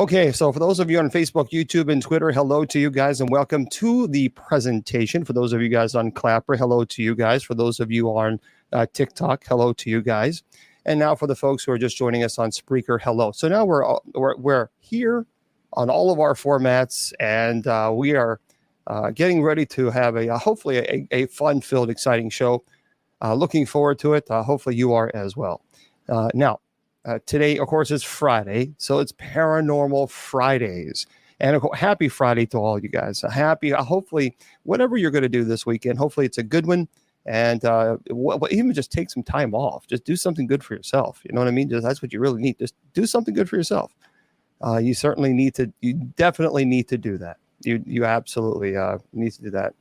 Okay, so for those of you on Facebook, YouTube, and Twitter, hello to you guys and welcome to the presentation. For those of you guys on Clapper, hello to you guys. For those of you on TikTok, hello to you guys. And now for the folks who are just joining us on Spreaker, hello. So now we're here on all of our formats, and we are getting ready to have hopefully a fun-filled, exciting show. Looking forward to it. Hopefully you are as well. Now, today, of course, is Friday, so it's Paranormal Fridays. And happy Friday to all you guys. Hopefully, whatever you're going to do this weekend, hopefully it's a good one. And even just take some time off. Just do something good for yourself. You know what I mean? That's what you really need. Just do something good for yourself. You definitely need to do that. You absolutely need to do that.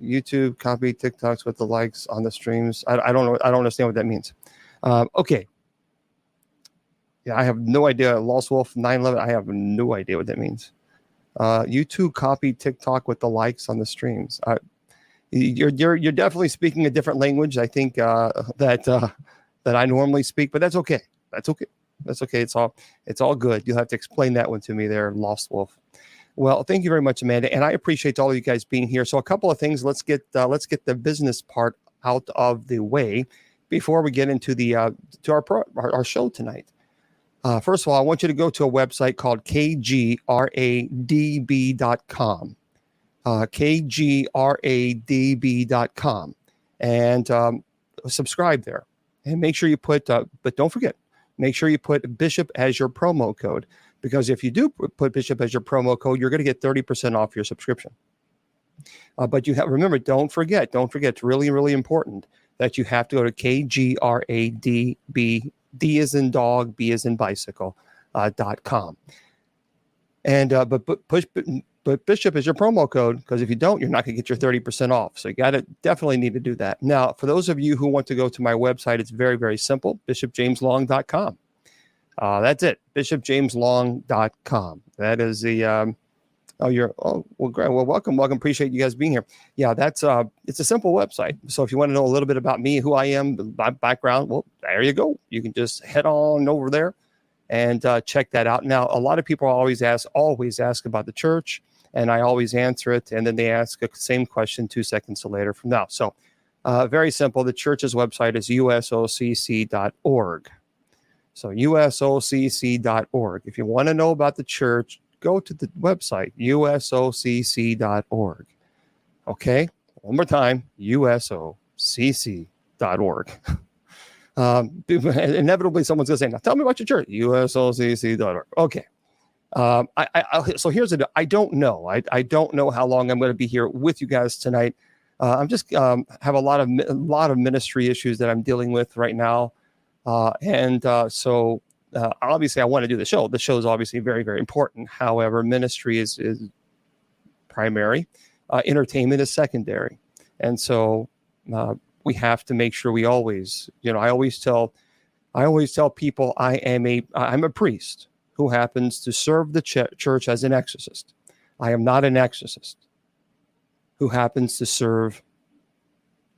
YouTube copy TikToks with the likes on the streams. I don't know. I don't understand what that means. Okay. Yeah, I have no idea. Lost Wolf 911. I have no idea what that means. YouTube copy TikTok with the likes on the streams. You're definitely speaking a different language. I think that I normally speak, but that's okay. That's okay. It's all good. You'll have to explain that one to me there, Lost Wolf. Well, thank you very much, Amanda, and I appreciate all of you guys being here. So a couple of things. Let's get the business part out of the way before we get into our show tonight. First of all, I want you to go to a website called kgradb.com, kgradb.com, and subscribe there. And make sure you put, but don't forget, make sure you put Bishop as your promo code. Because if you do put Bishop as your promo code, you're going to get 30% off your subscription. But remember, don't forget, it's really, really important that you have to go to kgradb, D as in dog, B as in bicycle, .com. And but Bishop is your promo code, because if you don't, you're not going to get your 30% off. So you definitely need to do that. Now, for those of you who want to go to my website, it's very, very simple, bishopjameslong.com. That's it, bishopjameslong.com. That is the great. Well, welcome. Appreciate you guys being here. Yeah, it's a simple website. So if you want to know a little bit about me, who I am, my background, well, there you go. You can just head on over there and check that out. Now, a lot of people always ask about the church, and I always answer it, and then they ask the same question 2 seconds later from now. So very simple. The church's website is usocc.org. So usocc.org. If you want to know about the church, go to the website, usocc.org. Okay? One more time, usocc.org. Inevitably, someone's going to say, now tell me about your church, usocc.org. Okay. So here's the deal. I don't know. I don't know how long I'm going to be here with you guys tonight. I'm just have a lot of ministry issues that I'm dealing with right now. So obviously I want to do the show. The show is obviously very, very important. However, ministry is primary. Entertainment is secondary. And so we have to make sure we always, I always tell people I'm a priest who happens to serve the church as an exorcist. I am not an exorcist who happens to serve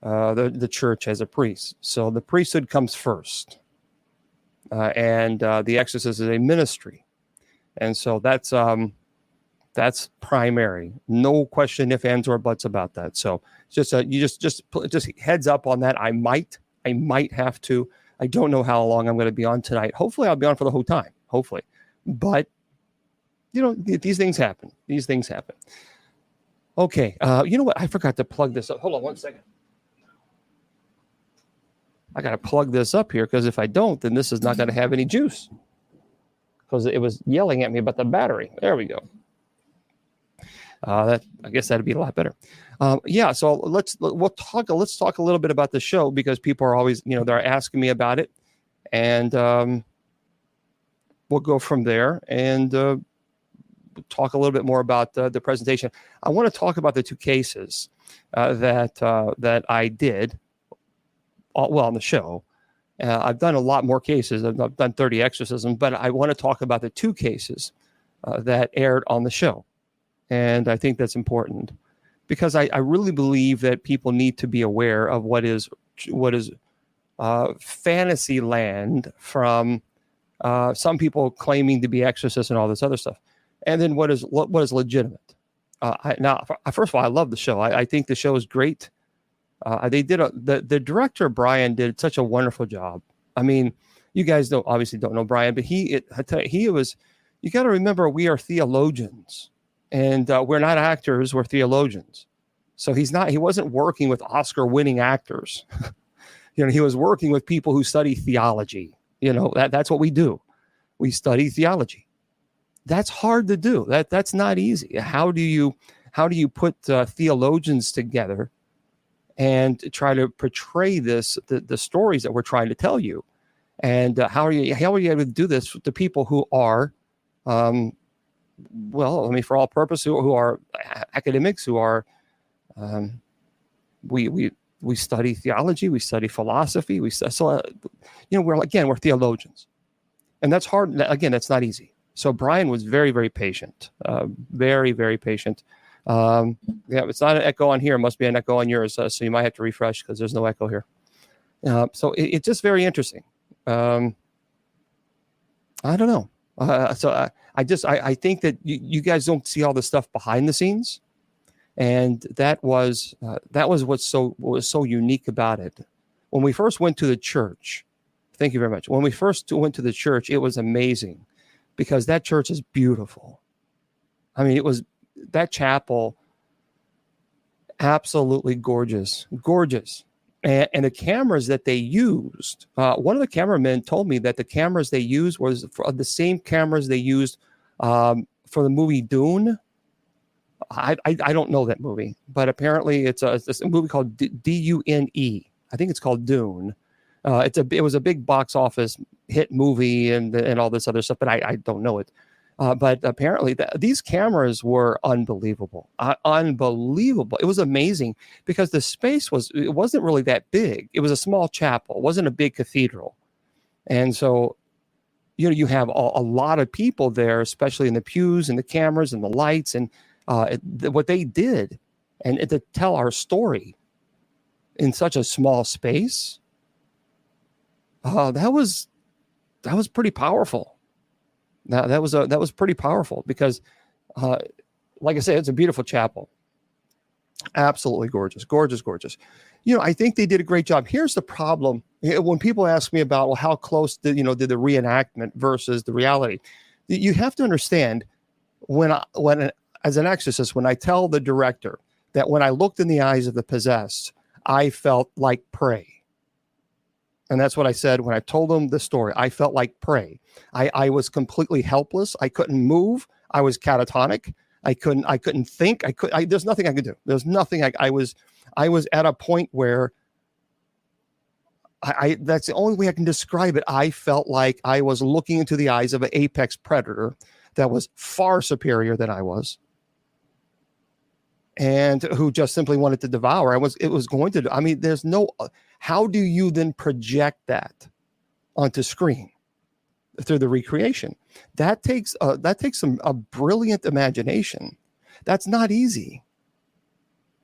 the church as a priest. So the priesthood comes first, and the exorcist is a ministry, and so that's primary. No question, if, ands, or buts about that. So just heads up on that. I might have to. I don't know how long I'm going to be on tonight. Hopefully, I'll be on for the whole time. Hopefully, but these things happen. Okay. You know what? I forgot to plug this up. Hold on 1 second. I got to plug this up here, because if I don't, then this is not going to have any juice, because it was yelling at me about the battery. There we go. I guess that'd be a lot better. So let's talk a little bit about the show, because people are always, they're asking me about it, and we'll go from there and talk a little bit more about the presentation. I want to talk about the two cases that I did. On the show. I've done a lot more cases. I've done 30 exorcisms, but I want to talk about the two cases that aired on the show. And I think that's important, because I really believe that people need to be aware of what is fantasy land from Some people claiming to be exorcists and all this other stuff. And then what is legitimate? First of all, I love the show. I think the show is great. They did the director Brian did such a wonderful job. I mean, you guys obviously don't know Brian, but he was. You got to remember, we are theologians, and we're not actors. We're theologians. So he wasn't working with Oscar-winning actors. He was working with people who study theology. That's what we do. We study theology. That's hard to do. That's not easy. How do you put theologians together and try to portray the stories that we're trying to tell you? And how are you able to do this to people who are, for all purpose, who are academics, who are, we study theology, we study philosophy, we're theologians, and that's hard. Again, that's not easy. So Brian was very, very patient, very, very patient. It's not an echo on here. It must be an echo on yours. So you might have to refresh because there's no echo here. So it's just very interesting. I don't know. I think that you guys don't see all the stuff behind the scenes, and that was what was so unique about it. When we first went to the church, thank you very much. When we first went to the church, it was amazing because that church is beautiful. I mean, that chapel, absolutely gorgeous. And the cameras that they used, one of the cameramen told me that the cameras they used was the same cameras they used for the movie Dune. I don't know that movie, but apparently it's a movie called D-U-N-E. I think it's called Dune. It was a big box office hit movie and all this other stuff, but I don't know it. But apparently these cameras were unbelievable. Unbelievable. It was amazing because the space wasn't really that big. It was a small chapel. It wasn't a big cathedral. And so, you have a lot of people there, especially in the pews and the cameras and the lights and what they did and to tell our story in such a small space. That was pretty powerful. Now that was pretty powerful because, like I said, it's a beautiful chapel, absolutely gorgeous. I think they did a great job. Here's the problem: when people ask me about, well, how close did the reenactment versus the reality? You have to understand when as an exorcist, when I tell the director that when I looked in the eyes of the possessed, I felt like prey. And that's what I said when I told them the story. I felt like prey. I was completely helpless. I couldn't move. I was catatonic. I couldn't think. There's nothing I could do. There's nothing. I was at a point where that's the only way I can describe it. I felt like I was looking into the eyes of an apex predator that was far superior than I was, and who just simply wanted to devour. It was going to. I mean, there's no. How do you then project that onto screen through the recreation? That takes a brilliant imagination. That's not easy.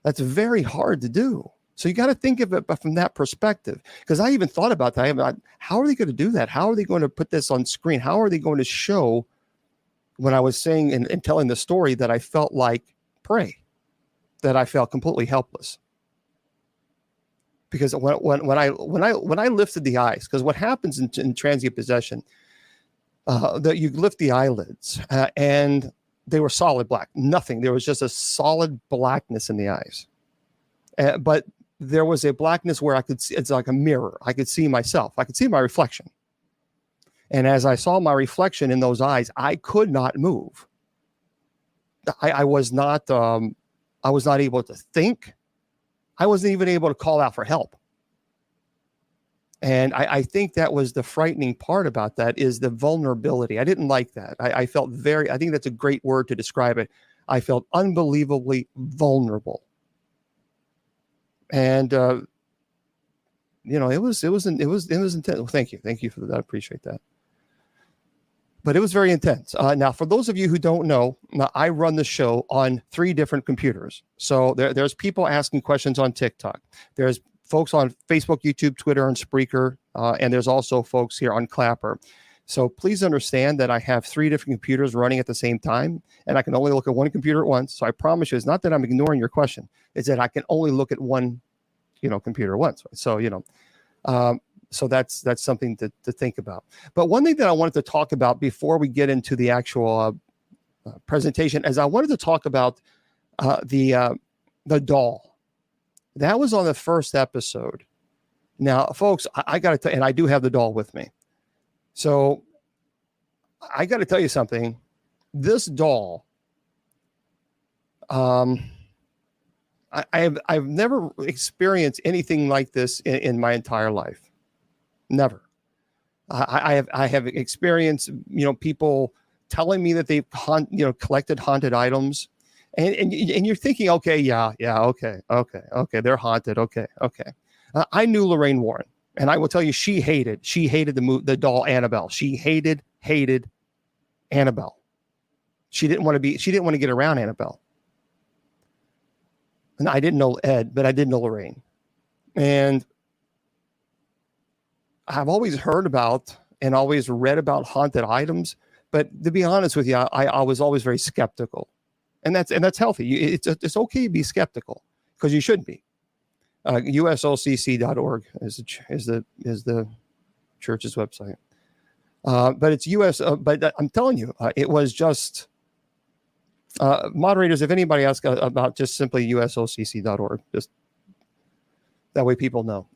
That's very hard to do. So you got to think of it from that perspective. Because I even thought about that. How are they going to do that? How are they going to put this on screen? How are they going to show when I was saying and telling the story that I felt like prey, that I felt completely helpless? Because when I lifted the eyes, because what happens in transient possession, that you lift the eyelids and they were solid black, nothing. There was just a solid blackness in the eyes, but there was a blackness where I could see. It's like a mirror. I could see myself. I could see my reflection, and as I saw my reflection in those eyes, I could not move. I was not able to think. I wasn't even able to call out for help. And I think that was the frightening part about that, is the vulnerability. I didn't like that. I felt I think that's a great word to describe it. I felt unbelievably vulnerable. And, it was intense. Thank you for that. I appreciate that. But it was very intense. Now, for those of you who don't know, I run the show on 3 different computers. So there's people asking questions on TikTok. There's folks on Facebook, YouTube, Twitter, and Spreaker. And there's also folks here on Clapper. So please understand that I have 3 different computers running at the same time, and I can only look at one computer at once. So I promise you, it's not that I'm ignoring your question. It's that I can only look at one, computer at once. So, so that's something to think about. But one thing that I wanted to talk about before we get into the actual presentation is I wanted to talk about the doll. That was on the first episode. Now, folks, I got to tell you, and I do have the doll with me. So I got to tell you something. This doll, I've never experienced anything like this in my entire life. Never. I have experienced, people telling me that they've collected haunted items, and you're thinking, okay, okay, they're haunted, okay. I knew Lorraine Warren. And I will tell you, she hated the doll Annabelle. She hated Annabelle. She didn't want to get around Annabelle. And I didn't know Ed, but I did know Lorraine. And I've always heard about and always read about haunted items, but to be honest with you, I was always very skeptical. And that's healthy. It's okay to be skeptical, because you should be. USOCC.org is the church's website. But it's US. But I'm telling you, it was just moderators. If anybody asks about just simply USOCC.org, just that way people know.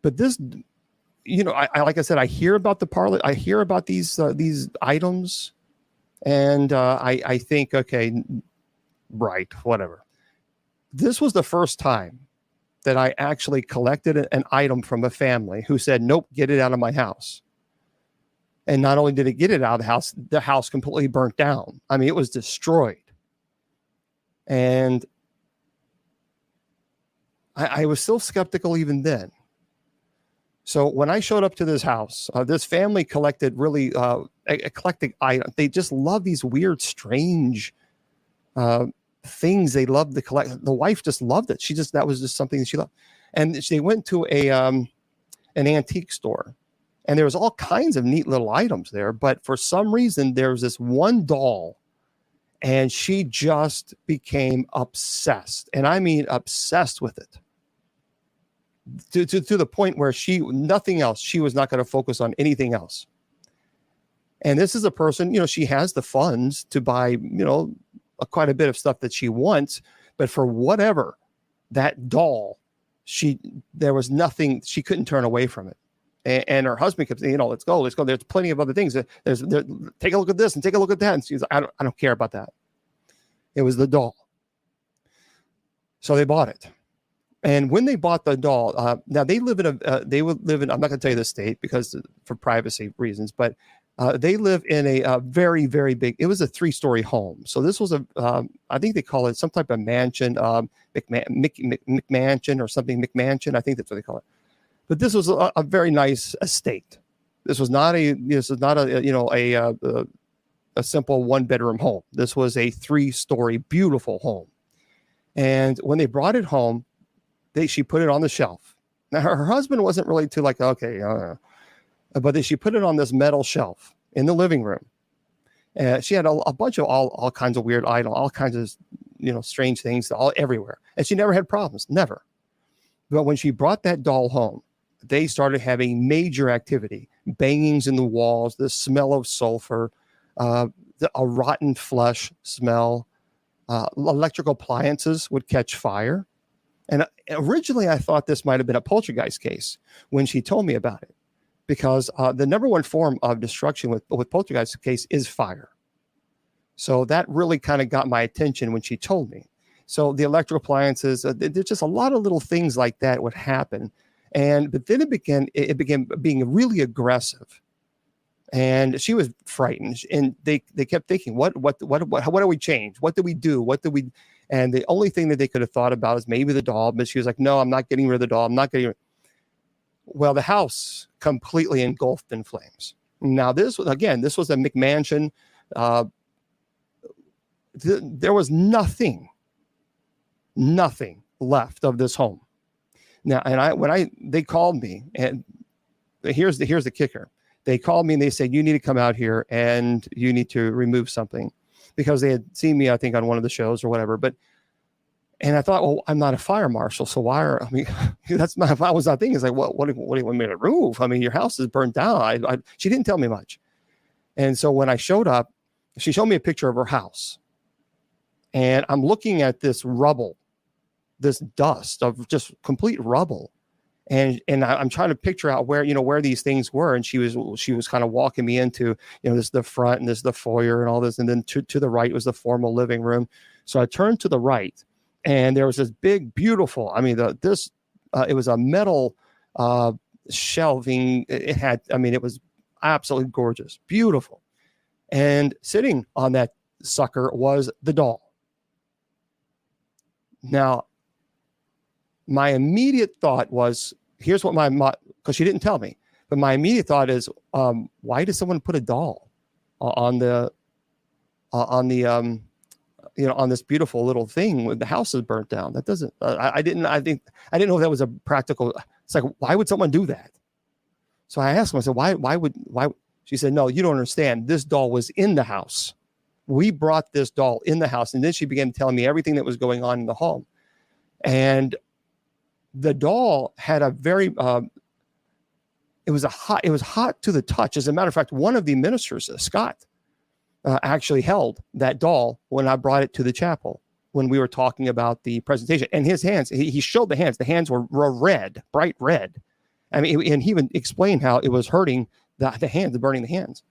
But this, I like I said, I hear about the parlor. I hear about these items, and I think, okay, right, whatever. This was the first time that I actually collected an item from a family who said, nope, get it out of my house. And not only did it get it out of the house completely burnt down. I mean, it was destroyed. And I was still skeptical even then. So when I showed up to this house, this family collected really eclectic items. They just love these weird, strange things they loved to collect. The wife just loved it. That was just something that she loved. And they went to an antique store, and there was all kinds of neat little items there. But for some reason, there was this one doll, and she just became obsessed. And I mean, obsessed with it to the point where nothing else. She was not going to focus on anything else. And this is a person, she has the funds to buy, quite a bit of stuff that she wants, but for whatever, that doll, there was nothing, she couldn't turn away from it. And her husband kept saying, let's go. There's plenty of other things. Take a look at this and take a look at that. And she's like, I don't care about that. It was the doll. So they bought it. And when they bought the doll, now they live in I'm not going to tell you the state because for privacy reasons, but they live in a very, very big, it was a 3-story home. So this was I think they call it some type of mansion, McMansion or something, McMansion. I think that's what they call it. But this was a very nice estate. This was not a simple 1-bedroom home. This was a 3-story beautiful home. And when they brought it home, she put it on the shelf. Now her husband wasn't really too like, okay, but she put it on this metal shelf in the living room. She had a bunch of all kinds of weird items, all kinds of strange things all everywhere, and she never had problems, never. But when she brought that doll home, they started having major activity, bangings in the walls, the smell of sulfur, a rotten flesh smell, electrical appliances would catch fire. And originally I thought this might have been a poltergeist case when she told me about it, because the number one form of destruction with poltergeist case is fire. So that really kind of got my attention when she told me. So the electrical appliances, there's just a lot of little things like that would happen. But then it began being really aggressive. And she was frightened, and they kept thinking, what do we change? What do we do? And the only thing that they could have thought about is maybe the doll, but she was like, no, I'm not getting rid of the doll. I'm not getting rid. Well, the house completely engulfed in flames. Now this was a McMansion. There was nothing left of this home. Now, and they called me, and here's the kicker. They called me and they said, you need to come out here and you need to remove something, because they had seen me, I think, on one of the shows or whatever. And I thought, well, I'm not a fire marshal, so that's my, if I was not thinking, it's like, what do you want me to remove? I mean, your house is burnt down. She didn't tell me much. And so when I showed up, she showed me a picture of her house, and I'm looking at this rubble, this dust of just complete rubble. And I'm trying to picture out where these things were. And she was kind of walking me into, this is the front and this is the foyer and all this. And then to the right was the formal living room. So I turned to the right, and there was this big, beautiful, it was a metal shelving. It was absolutely gorgeous, beautiful. And sitting on that sucker was the doll. Now, my immediate thought was, here's what because she didn't tell me, but my immediate thought is, why did someone put a doll on this beautiful little thing when the house is burnt down? That doesn't, I didn't know if that was a practical, it's like, why would someone do that? So I asked him, I said, why? She said, no, you don't understand. This doll was in the house. We brought this doll in the house. And then she began telling me everything that was going on in the home. And the doll had a very, it was hot to the touch. As a matter of fact, one of the ministers, Scott, actually held that doll when I brought it to the chapel, when we were talking about the presentation. And his hands, he showed the hands. The hands were red, bright red. I mean, and he even explained how it was hurting the hands, burning the hands.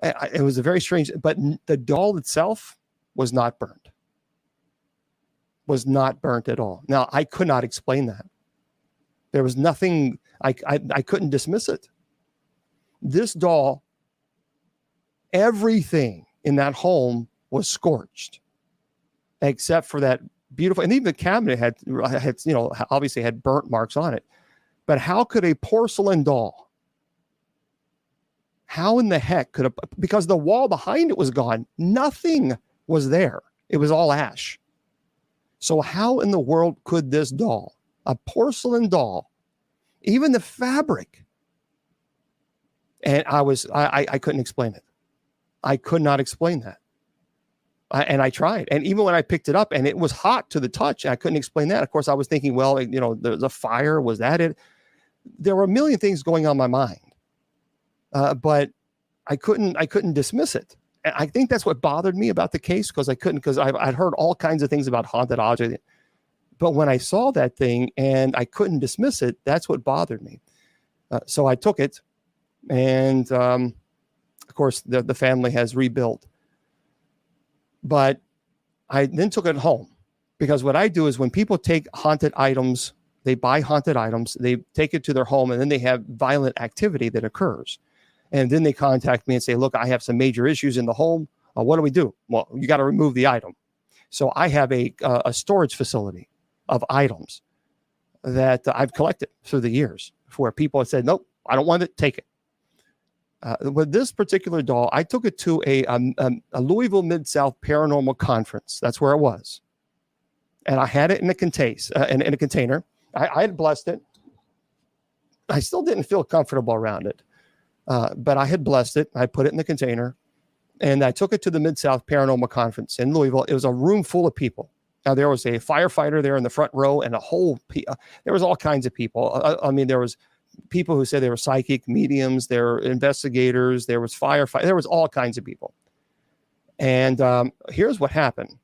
It was a very strange, but the doll itself was not burnt. Was not burnt at all. Now, I could not explain that. There was nothing, I couldn't dismiss it. This doll, everything in that home was scorched, except for that beautiful, and even the cabinet had obviously had burnt marks on it. But how could a porcelain doll, how in the heck could because the wall behind it was gone, nothing was there. It was all ash. So how in the world could this doll, a porcelain doll, even the fabric, and I couldn't explain it. I could not explain that. And I tried. And even when I picked it up and it was hot to the touch, I couldn't explain that. Of course, I was thinking, well, there's a fire. Was that it? There were a million things going on in my mind. But I couldn't dismiss it. And I think that's what bothered me about the case, because I'd heard all kinds of things about haunted objects. But when I saw that thing and I couldn't dismiss it, that's what bothered me. So I took it, and of course the family has rebuilt. But I then took it home, because what I do is when people take haunted items, they buy haunted items, they take it to their home, and then they have violent activity that occurs. And then they contact me and say, look, I have some major issues in the home. What do we do? Well, you got to remove the item. So I have a storage facility of items that I've collected through the years, where people have said, nope, I don't want it, take it. With this particular doll, I took it to a Louisville Mid-South Paranormal Conference. That's where it was. And I had it in a container. I had blessed it. I still didn't feel comfortable around it. But I had blessed it. I put it in the container, and I took it to the Mid-South Paranormal Conference in Louisville. It was a room full of people. Now, there was a firefighter there in the front row, and there was all kinds of people. There was people who said they were psychic mediums, there were investigators, there was firefighters, there was all kinds of people. And here's what happened.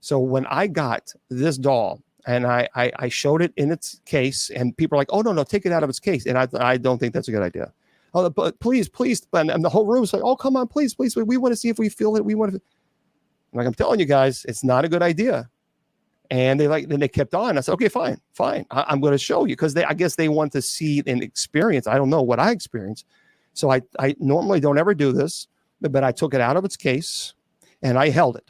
So when I got this doll, and I showed it in its case, and people are like, oh, no, take it out of its case. And I don't think that's a good idea. Oh, but please. And the whole room's like, oh, come on, please. We want to see if we feel it. We want to. I'm telling you guys, it's not a good idea. And then they kept on. I said, okay, fine. I'm going to show you, because I guess they want to see and experience. I don't know what I experienced. So I normally don't ever do this, but I took it out of its case and I held it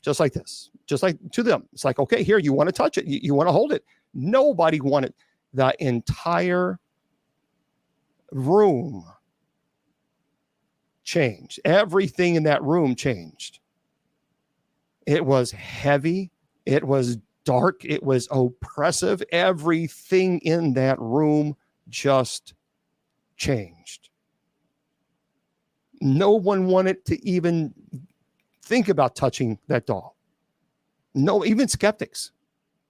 just like this, just like to them. It's like, okay, here, you want to touch it. You want to hold it. Nobody wanted. The entire room changed. Everything in that room changed. It was heavy. It was dark. It was oppressive. Everything in that room just changed. No one wanted to even think about touching that doll. No, even skeptics.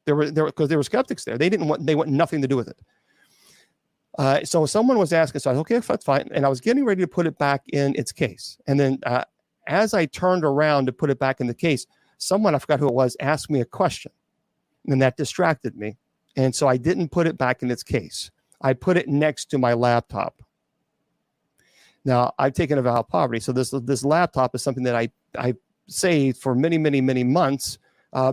There were skeptics there. They want nothing to do with it. So someone was asking, so I said, okay, that's fine. And I was getting ready to put it back in its case. And then as I turned around to put it back in the case, someone, I forgot who it was, asked me a question. And that distracted me. And so I didn't put it back in its case. I put it next to my laptop. Now, I've taken a vow of poverty. So this laptop is something that I saved for many, many, many months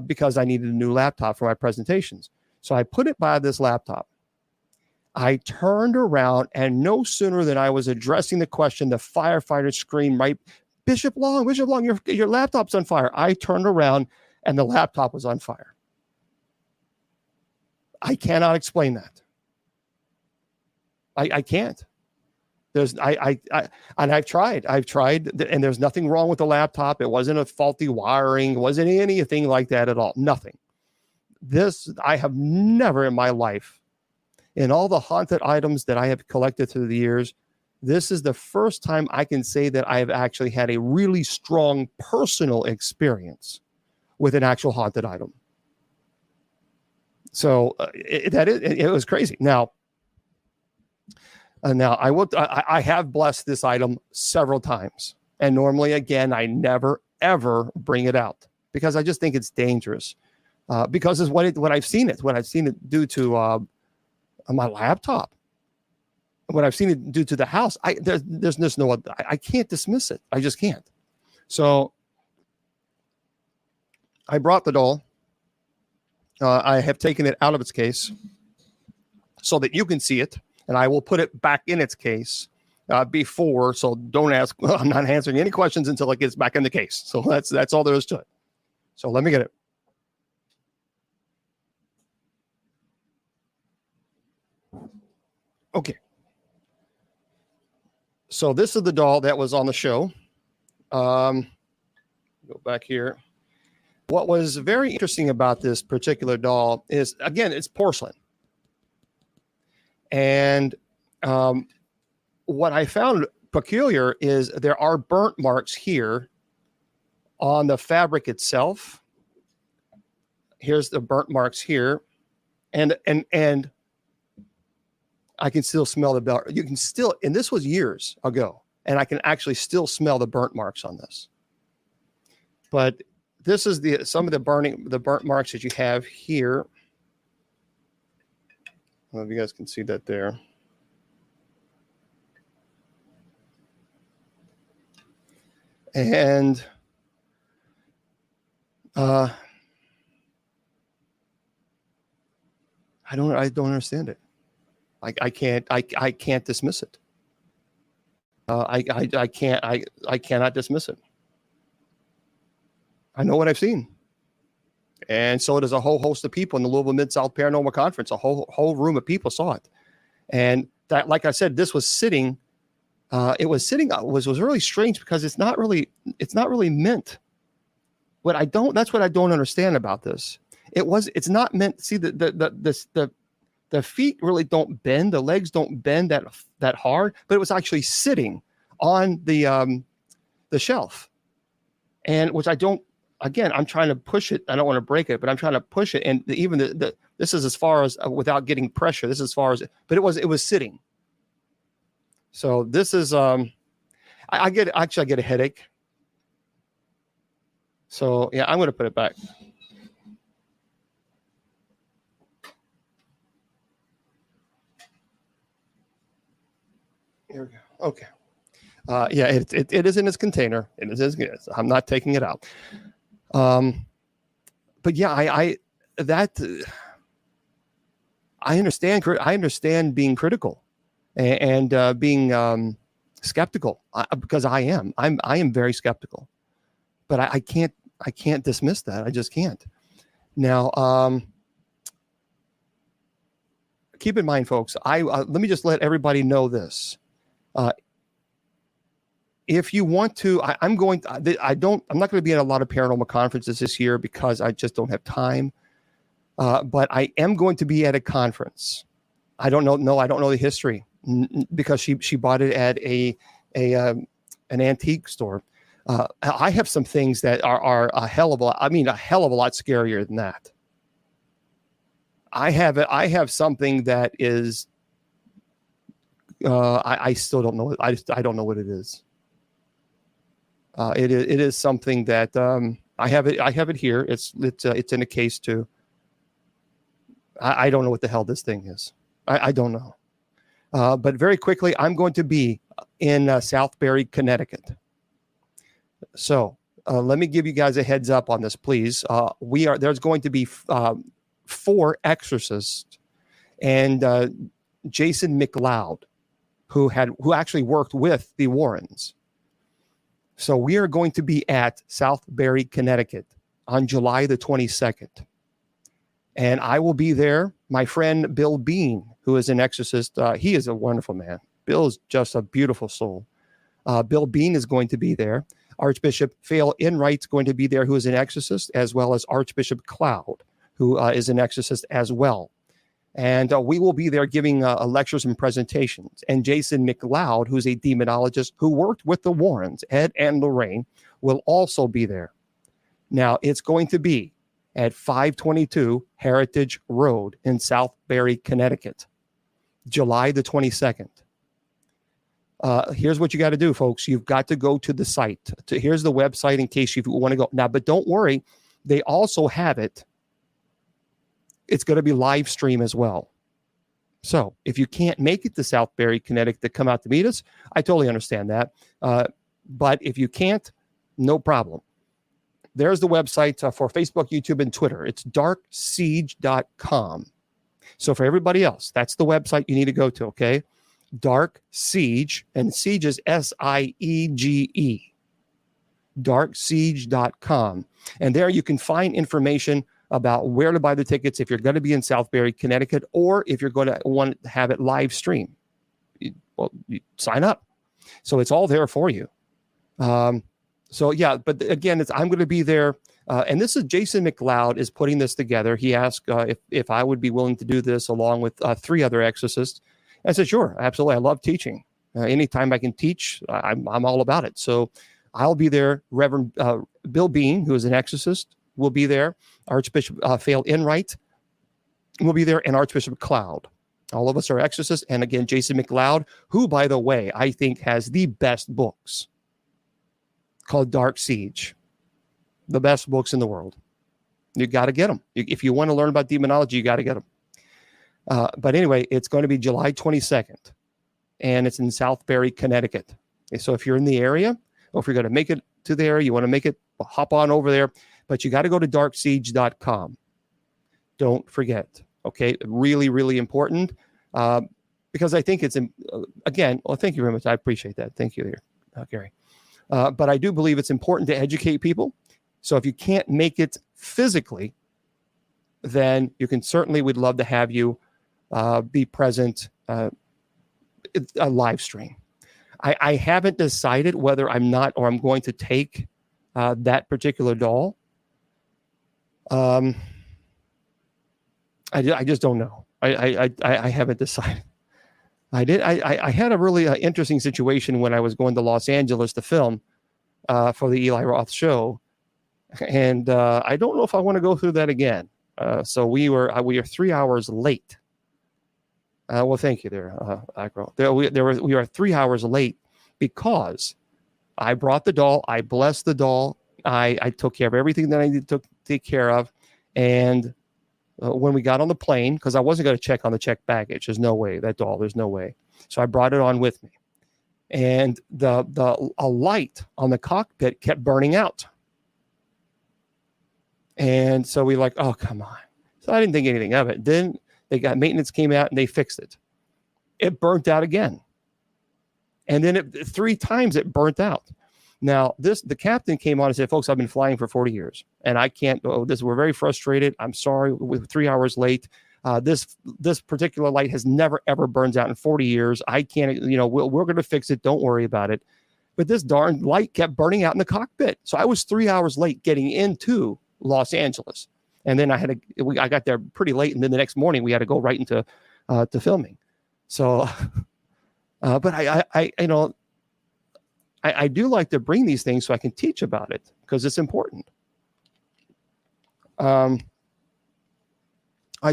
because I needed a new laptop for my presentations. So I put it by this laptop. I turned around, and no sooner than I was addressing the question, the firefighter screamed, right, Bishop Long, your laptop's on fire. I turned around, and the laptop was on fire. I cannot explain that. I can't. And I've tried, and there's nothing wrong with the laptop. It wasn't a faulty wiring. It wasn't anything like that at all. Nothing. I have never in my life, in all the haunted items that I have collected through the years, this is the first time I can say that I have actually had a really strong personal experience with an actual haunted item. So it was crazy. Now I have blessed this item several times, and normally, again, I never ever bring it out because I just think it's dangerous. Because it's what I've seen it do to my laptop, what I've seen it do to the house. There's just no, I can't dismiss it. I just can't. So I brought the doll. I have taken it out of its case so that you can see it, and I will put it back in its case before. So don't ask. Well, I'm not answering any questions until it gets back in the case. So that's all there is to it. So let me get it. Okay. So this is the doll that was on the show. Go back here. What was very interesting about this particular doll is, again, it's porcelain. And what I found peculiar is there are burnt marks here on the fabric itself. Here's the burnt marks here. And I can still smell the belt. You can still, and this was years ago, and I can actually still smell the burnt marks on this. But this is some of the burnt marks that you have here. I don't know if you guys can see that there. And I don't understand it. I can't dismiss it. I cannot dismiss it. I know what I've seen. And so does a whole host of people in the Louisville Mid-South Paranormal Conference. A whole room of people saw it. And that, like I said, this was sitting. It was really strange because it's not really meant. That's what I don't understand about this. It's not meant. See, the feet really don't bend. The legs don't bend that hard, but it was actually sitting on the shelf. And which I don't, again, I'm trying to push it. I don't want to break it, but I'm trying to push it. And even this is as far as without getting pressure. This is as far as, but it was sitting. So this is, I get a headache. So yeah, I'm going to put it back. Here we go. Okay. Yeah, it is in its container. It is. I'm not taking it out. But yeah, I understand. I understand being critical and being skeptical because I am very skeptical. But I can't dismiss that. I just can't. Now, keep in mind, folks. Let me just let everybody know this. If you want to, I'm not going to be at a lot of paranormal conferences this year because I just don't have time. But I am going to be at a conference. I don't know the history because she bought it at an antique store. I have some things that are a hell of a lot scarier than that. I have something that is, I still don't know. I don't know what it is. It is something that I have it here. It's in a case too. I don't know what the hell this thing is. I don't know. But very quickly, I'm going to be in Southbury, Connecticut. So let me give you guys a heads up on this, please. There's going to be 4 exorcists, and Jason McLeod, who actually worked with the Warrens. So we are going to be at Southbury, Connecticut on July the 22nd. And I will be there. My friend Bill Bean, who is an exorcist, he is a wonderful man. Bill is just a beautiful soul. Bill Bean is going to be there. Archbishop Fail Enright's going to be there, who is an exorcist, as well as Archbishop Cloud, who is an exorcist as well. And we will be there giving lectures and presentations. And Jason McLeod, who's a demonologist who worked with the Warrens, Ed and Lorraine, will also be there. Now, it's going to be at 522 Heritage Road in Southbury, Connecticut, July the 22nd. Here's what you got to do, folks. You've got to go to the site. Here's the website in case you want to go. Now, but don't worry. They also have it. It's going to be live stream as well. So if you can't make it to Southbury, Connecticut to come out to meet us, I totally understand that. But if you can't, no problem. There's the website for Facebook, YouTube, and Twitter. It's darksiege.com. So for everybody else, that's the website you need to go to, okay? Dark Siege, and Siege is SIEGE. Darksiege.com. And there you can find information about where to buy the tickets if you're going to be in Southbury, Connecticut, or if you're going to want to have it live stream. You sign up. So it's all there for you. So yeah, but again, I'm going to be there. And this is Jason McLeod is putting this together. He asked if I would be willing to do this along with 3 other exorcists. I said, sure, absolutely. I love teaching. Anytime I can teach, I'm all about it. So I'll be there. Reverend Bill Bean, who is an exorcist, will be there. Archbishop Fail Enright will be there, and Archbishop Cloud. All of us are exorcists. And again, Jason McLeod, who, by the way, I think has the best books, called Dark Siege. The best books in the world. You got to get them. If you want to learn about demonology, you got to get them. But anyway, it's going to be July 22nd, and it's in Southbury, Connecticut. Okay, so if you're in the area, or if you're going to make it to there, you want to make it, hop on over there. But you got to go to darksiege.com. Don't forget. Okay, really, really important, because I think it's, again, well, thank you very much. I appreciate that. Thank you, Gary. But I do believe it's important to educate people. So if you can't make it physically, then you can certainly, we'd love to have you be present, a live stream. I haven't decided whether I'm going to take that particular doll. I just don't know. I haven't decided. I had a really interesting situation when I was going to Los Angeles to film for the Eli Roth show, and I don't know if I want to go through that again. So we are 3 hours late. Well, thank you there, Acro. We are 3 hours late because I brought the doll. I blessed the doll. I took care of everything that I needed to take care of, and when we got on the plane, because I wasn't going to check on the checked baggage. There's no way. That doll, there's no way. So I brought it on with me. And a light on the cockpit kept burning out. And so we oh, come on. So I didn't think anything of it. Then maintenance came out and they fixed it. It burnt out again. And then 3 times it burnt out. Now, the captain came on and said, folks, I've been flying for 40 years and I can't go this. We're very frustrated. I'm sorry. We're 3 hours late. This particular light has never, ever burned out in 40 years. I can't, we're going to fix it. Don't worry about it. But this darn light kept burning out in the cockpit. So I was 3 hours late getting into Los Angeles. And then I got there pretty late. And then the next morning we had to go right into to filming. So But I do like to bring these things so I can teach about it because it's important. I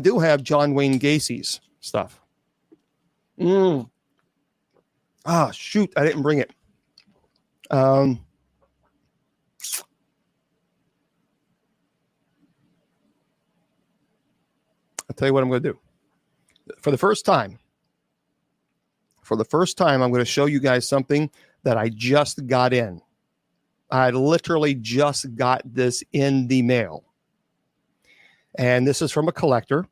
do have John Wayne Gacy's stuff. Ah, shoot, I didn't bring it. I'll tell you what I'm going to do. For the first time, I'm going to show you guys something that I just got in. I literally just got this in the mail. And this is from a collector.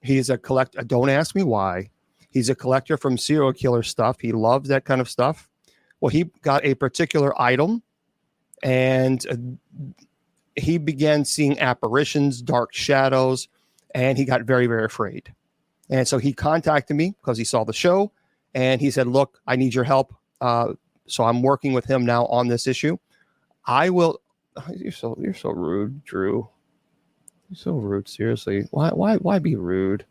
He's a collector. Don't ask me why. He's a collector from serial killer stuff. He loves that kind of stuff. Well, he got a particular item, and he began seeing apparitions, dark shadows, and he got very, very afraid. And so he contacted me because he saw the show, and he said, look, I need your help. So I'm working with him now on this issue. I will. You're so rude, Drew. You're so rude. Seriously, why be rude?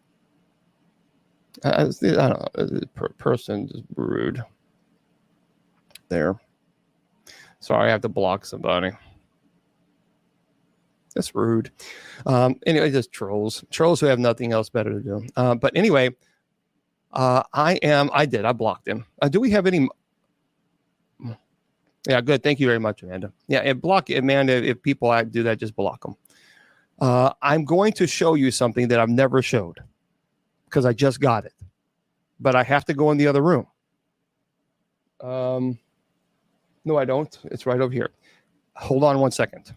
I don't know. Person is rude. There. Sorry, I have to block somebody. That's rude. Anyway, just trolls who have nothing else better to do. But anyway, I blocked him. Do we have any? Yeah, good. Thank you very much, Amanda. Yeah, and block Amanda. If people do that, just block them. I'm going to show you something that I've never showed because I just got it, but I have to go in the other room. No, I don't. It's right over here. Hold on one second.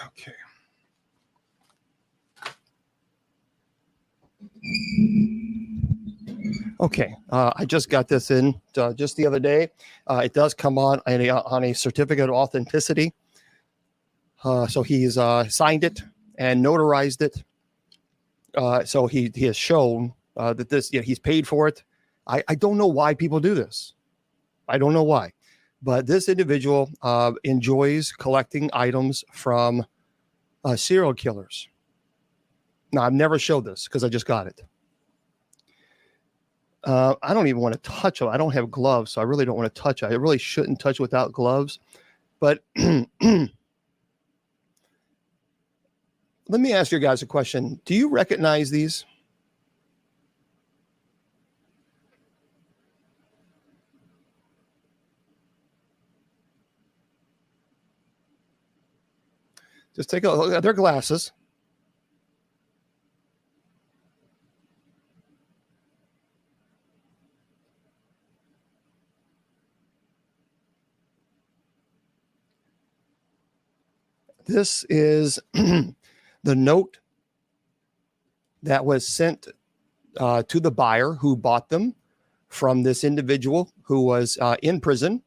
Okay. Okay, I just got this in just the other day. It does come on a certificate of authenticity. So he's signed it and notarized it. So he has shown that this, he's paid for it. I don't know why people do this. I don't know why. But this individual enjoys collecting items from serial killers. Now, I've never showed this because I just got it. I don't even want to touch them. I don't have gloves, so I really don't want to touch it. I really shouldn't touch without gloves. But let me ask you guys a question. Do you recognize these? Just take a look at their glasses. This is the note that was sent to the buyer who bought them from this individual who was in prison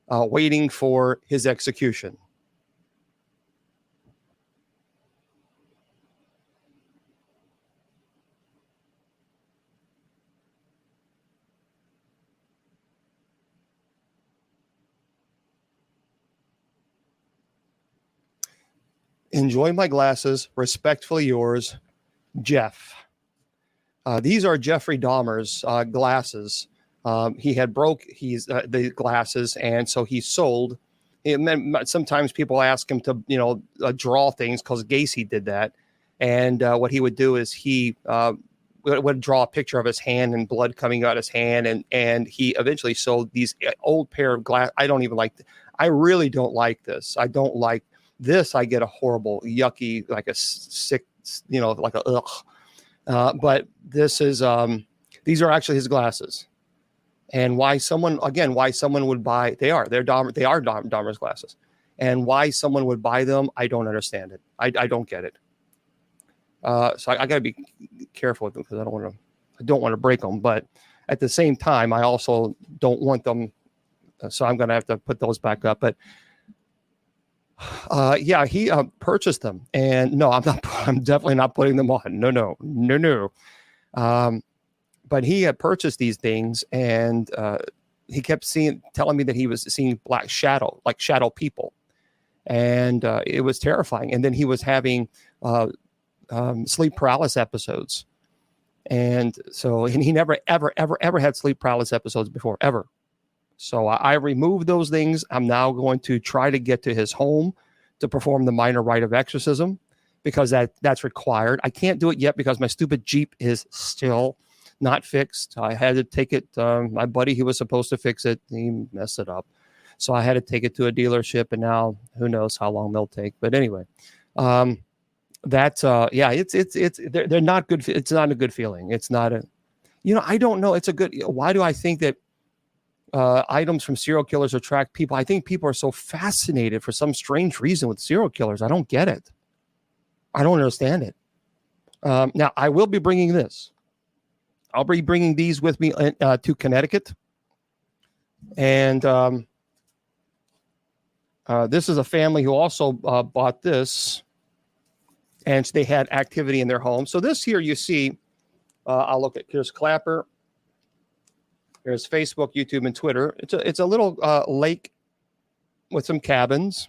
waiting for his execution. Enjoy my glasses. Respectfully yours, Jeff. These are Jeffrey Dahmer's glasses. He had broke the glasses, and so he sold. Sometimes people ask him to, draw things because Gacy did that. And what he would do is he would draw a picture of his hand and blood coming out his hand. And he eventually sold these old pair of glass. I don't even like. I really don't like this. I don't like this. I get a horrible, yucky, like a sick, like a ugh. But this is, these are actually his glasses. And why someone would buy, they're Dahmer's glasses. And why someone would buy them, I don't understand it. I don't get it. So I got to be careful with them because I don't want to break them. But at the same time, I also don't want them. So I'm going to have to put those back up. But Yeah, he purchased them, and no, I'm not. I'm definitely not putting them on. No, no, no, no. Um, but he had purchased these things, and he kept telling me that he was seeing black shadow, like shadow people, and it was terrifying. And then he was having sleep paralysis episodes, and he never, ever, ever, ever had sleep paralysis episodes before, ever. So I removed those things. I'm now going to try to get to his home to perform the minor rite of exorcism, because that's required. I can't do it yet because my stupid Jeep is still not fixed. I had to take it. My buddy, he was supposed to fix it. He messed it up. So I had to take it to a dealership, and now who knows how long they'll take. But anyway, yeah, they're not good. It's not a good feeling. It's not I don't know. It's a good, why do I think that items from serial killers attract people? I think people are so fascinated for some strange reason with serial killers. I don't get it. I don't understand it. Now, I will be bringing this. I'll be bringing these with me to Connecticut. And this is a family who also bought this, and they had activity in their home. So this here you see, I'll look at, here's Clapper. There's Facebook, YouTube, and Twitter. It's a little lake with some cabins.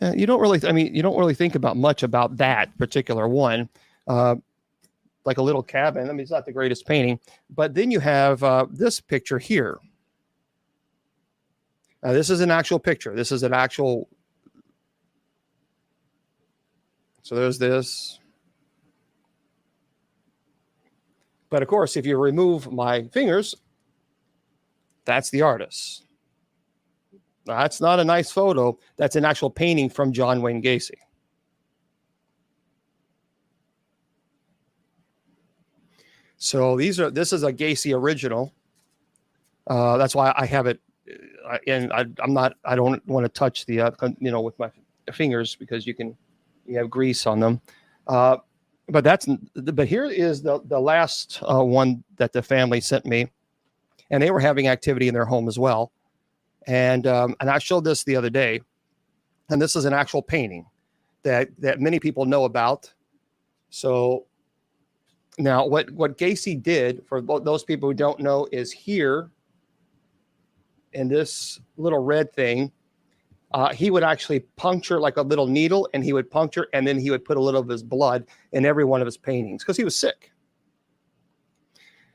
You don't really think about much about that particular one, like a little cabin. I mean, it's not the greatest painting, but then you have this picture here. This is an actual picture. This is an actual. So there's this. But of course, if you remove my fingers, that's the artist. That's not a nice photo. That's an actual painting from John Wayne Gacy. So this is a Gacy original. That's why I have it, and I don't want to touch the with my fingers, because you have grease on them. But here is the last one that the family sent me, and they were having activity in their home as well. And I showed this the other day, and this is an actual painting that many people know about. So now what Gacy did, for those people who don't know, is here in this little red thing, he would actually puncture like a little needle, and he would puncture, and then he would put a little of his blood in every one of his paintings because he was sick.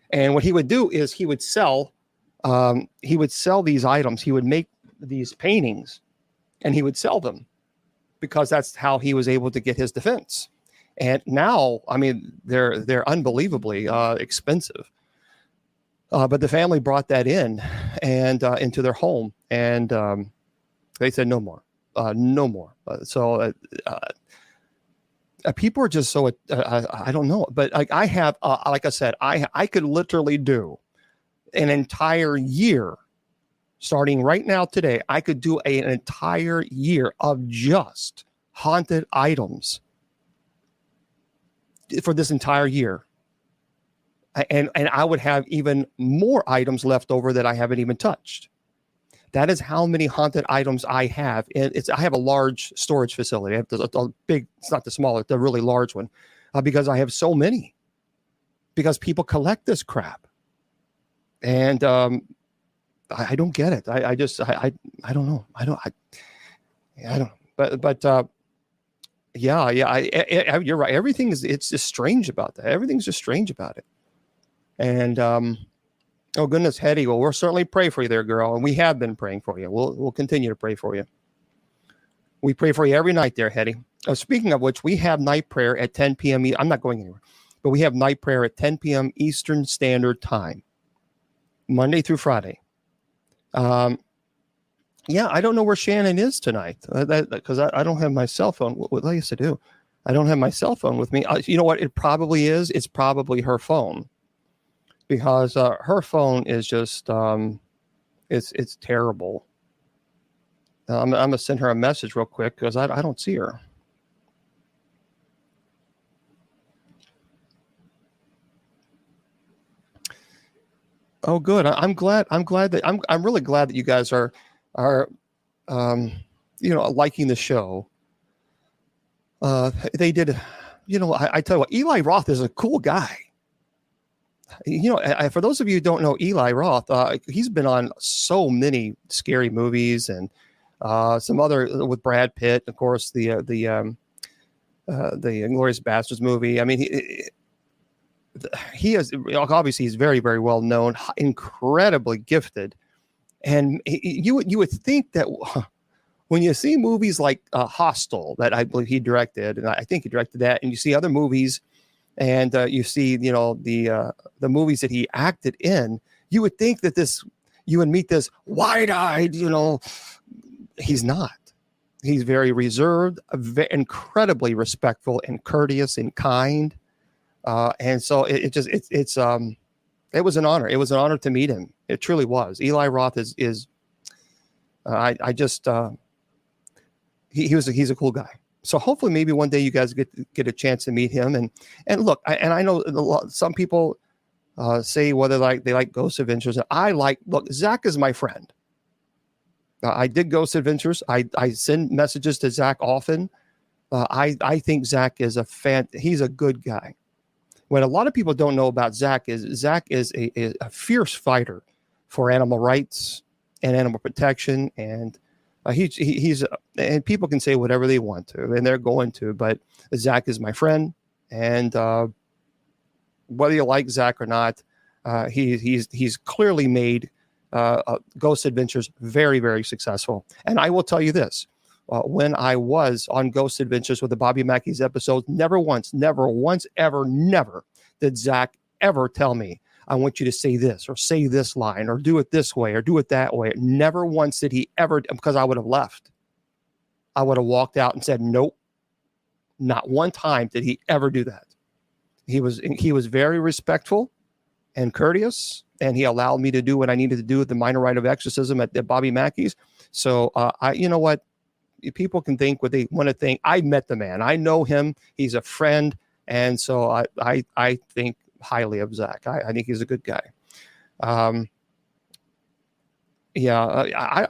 And what he would do is he would sell these items. He would make these paintings, and he would sell them, because that's how he was able to get his defense. And now, I mean, they're unbelievably expensive. But the family brought that in and into their home, and they said no more, no more. People are just so I don't know, but I have, like I said, I could literally do an entire year, starting right now today. I could do an entire year of just haunted items for this entire year. And I would have even more items left over that I haven't even touched. That is how many haunted items I have. And I have a large storage facility. I have a big, it's not the smaller, the really large one, because I have so many, because people collect this crap. And I don't get it. I don't know. I don't, but yeah, you're right. It's just strange about that. Everything's just strange about it. And, oh goodness, Hetty. Well, we'll certainly pray for you there, girl. And we have been praying for you. We'll continue to pray for you. We pray for you every night there, Hetty. Speaking of which, we have night prayer at 10 p.m. I'm not going anywhere, but we have night prayer at 10 p.m. Eastern Standard Time, Monday through Friday. Yeah, I don't know where Shannon is tonight, because I don't have my cell phone. What I used to do, I don't have my cell phone with me. You know what? It probably is. It's probably her phone. Because her phone is just, it's terrible. I'm going to send her a message real quick, because I don't see her. Oh, good. I'm really glad that you guys are are, liking the show. They did, I tell you what, Eli Roth is a cool guy. For those of you who don't know Eli Roth, he's been on so many scary movies and some other with Brad Pitt, of course, the Inglourious Basterds movie. I mean, he is obviously he's very, very well known, incredibly gifted, and you would think that when you see movies like Hostel, that I believe he directed, and I think he directed that, and you see other movies. And you see, the movies that he acted in, you would think that you would meet this wide-eyed, he's not. He's very reserved, incredibly respectful and courteous and kind. And so it was an honor. It was an honor to meet him. It truly was. Eli Roth he's a cool guy. So hopefully maybe one day you guys get a chance to meet him. And look, I know some people say whether they like Ghost Adventures. Look, Zach is my friend. I did Ghost Adventures. I send messages to Zach often. I think Zach is he's a good guy. What a lot of people don't know about Zach is a fierce fighter for animal rights and animal protection, and he's and people can say whatever they want to, and they're going to, but Zach is my friend, and whether you like Zach or not, he's clearly made Ghost Adventures very, very successful. And I will tell you this, when I was on Ghost Adventures with the Bobby Mackey's episodes, never once, ever, never did Zach ever tell me, I want you to say this or say this line or do it this way or do it that way. Never once did he ever, because I would have left. I would have walked out and said, nope. Not one time did he ever do that. He was very respectful and courteous, and he allowed me to do what I needed to do with the minor rite of exorcism at Bobby Mackey's. So you know what? People can think what they want to think. I met the man. I know him. He's a friend. And so I think highly of Zach. I think he's a good guy. I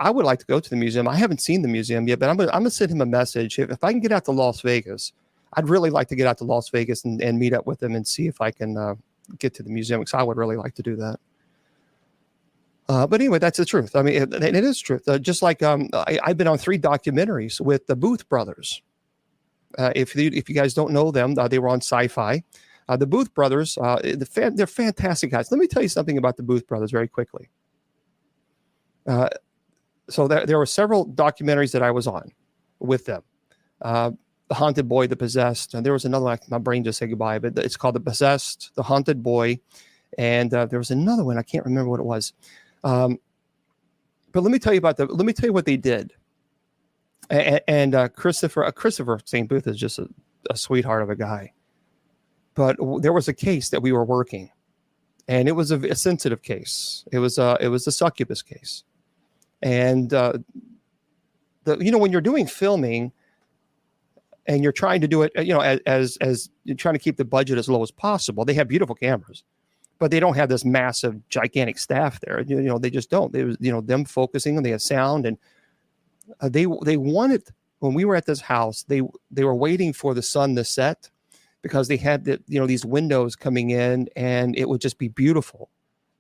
would like to go to the museum. I haven't seen the museum yet, but I'm gonna send him a message. If I can get out to Las Vegas, I'd really like to get out to Las Vegas and meet up with him and see if I can get to the museum, because I would really like to do that. But anyway, that's the truth. I mean, it is truth. Just like I've been on 3 documentaries with the Booth brothers. If you guys don't know them, they were on Sci-Fi. The Booth brothers, they're fantastic guys. Let me tell you something about the Booth brothers very quickly. So there were several documentaries that I was on with them. The Haunted Boy, The Possessed, and there was another one. My brain just said goodbye, but it's called The Possessed, The Haunted Boy, and there was another one. I can't remember what it was. But let me tell you what they did. And Christopher St. Booth is just a sweetheart of a guy. But there was a case that we were working, and it was a sensitive case. It was a succubus case, and when you're doing filming, and you're trying to do it, as you're trying to keep the budget as low as possible. They have beautiful cameras, but they don't have this massive, gigantic staff there. They just don't. They was, them focusing, and they have sound, and they wanted, when we were at this house, they were waiting for the sun to set, because they had these windows coming in, and it would just be beautiful,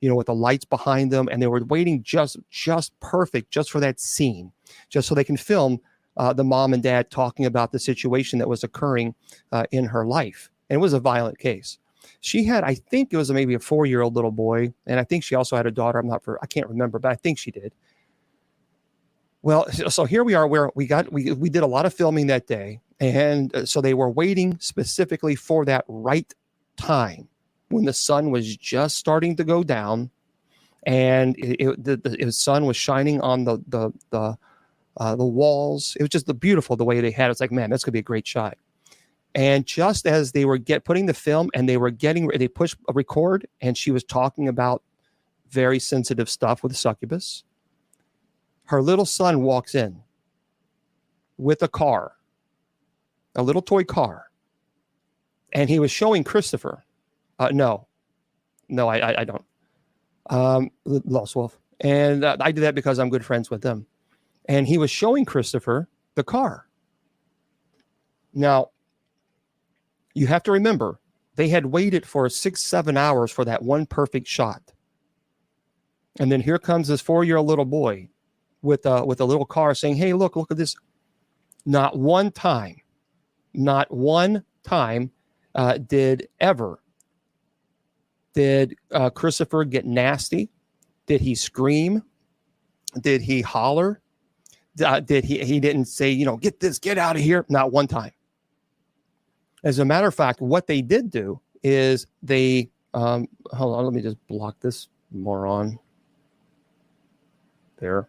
with the lights behind them, and they were waiting just perfect, just for that scene, just so they can film the mom and dad talking about the situation that was occurring in her life. And it was a violent case. She had, I think it was maybe a 4-year-old little boy, and I think she also had a daughter. I can't remember, but I think she did. Well, so here we are, where we did a lot of filming that day. And so they were waiting specifically for that right time when the sun was just starting to go down, and the sun was shining on the walls. It was just beautiful the way they had it. It's like, man, that's gonna be a great shot. And just as they were putting the film, and they pushed a record, and she was talking about very sensitive stuff with the succubus. Her little son walks in with a car, a little toy car, and he was showing Christopher. No, I don't. Lost Wolf. And I did that because I'm good friends with them. and he was showing Christopher the car. Now, you have to remember, they had waited for 6-7 hours for that one perfect shot. And then here comes this 4-year-old little boy with a little car saying, hey, look at this. Not one time did Christopher get nasty? Did he scream? Did he holler? He didn't say, get out of here. Not one time. As a matter of fact, what they did do is they, hold on, let me just block this moron there.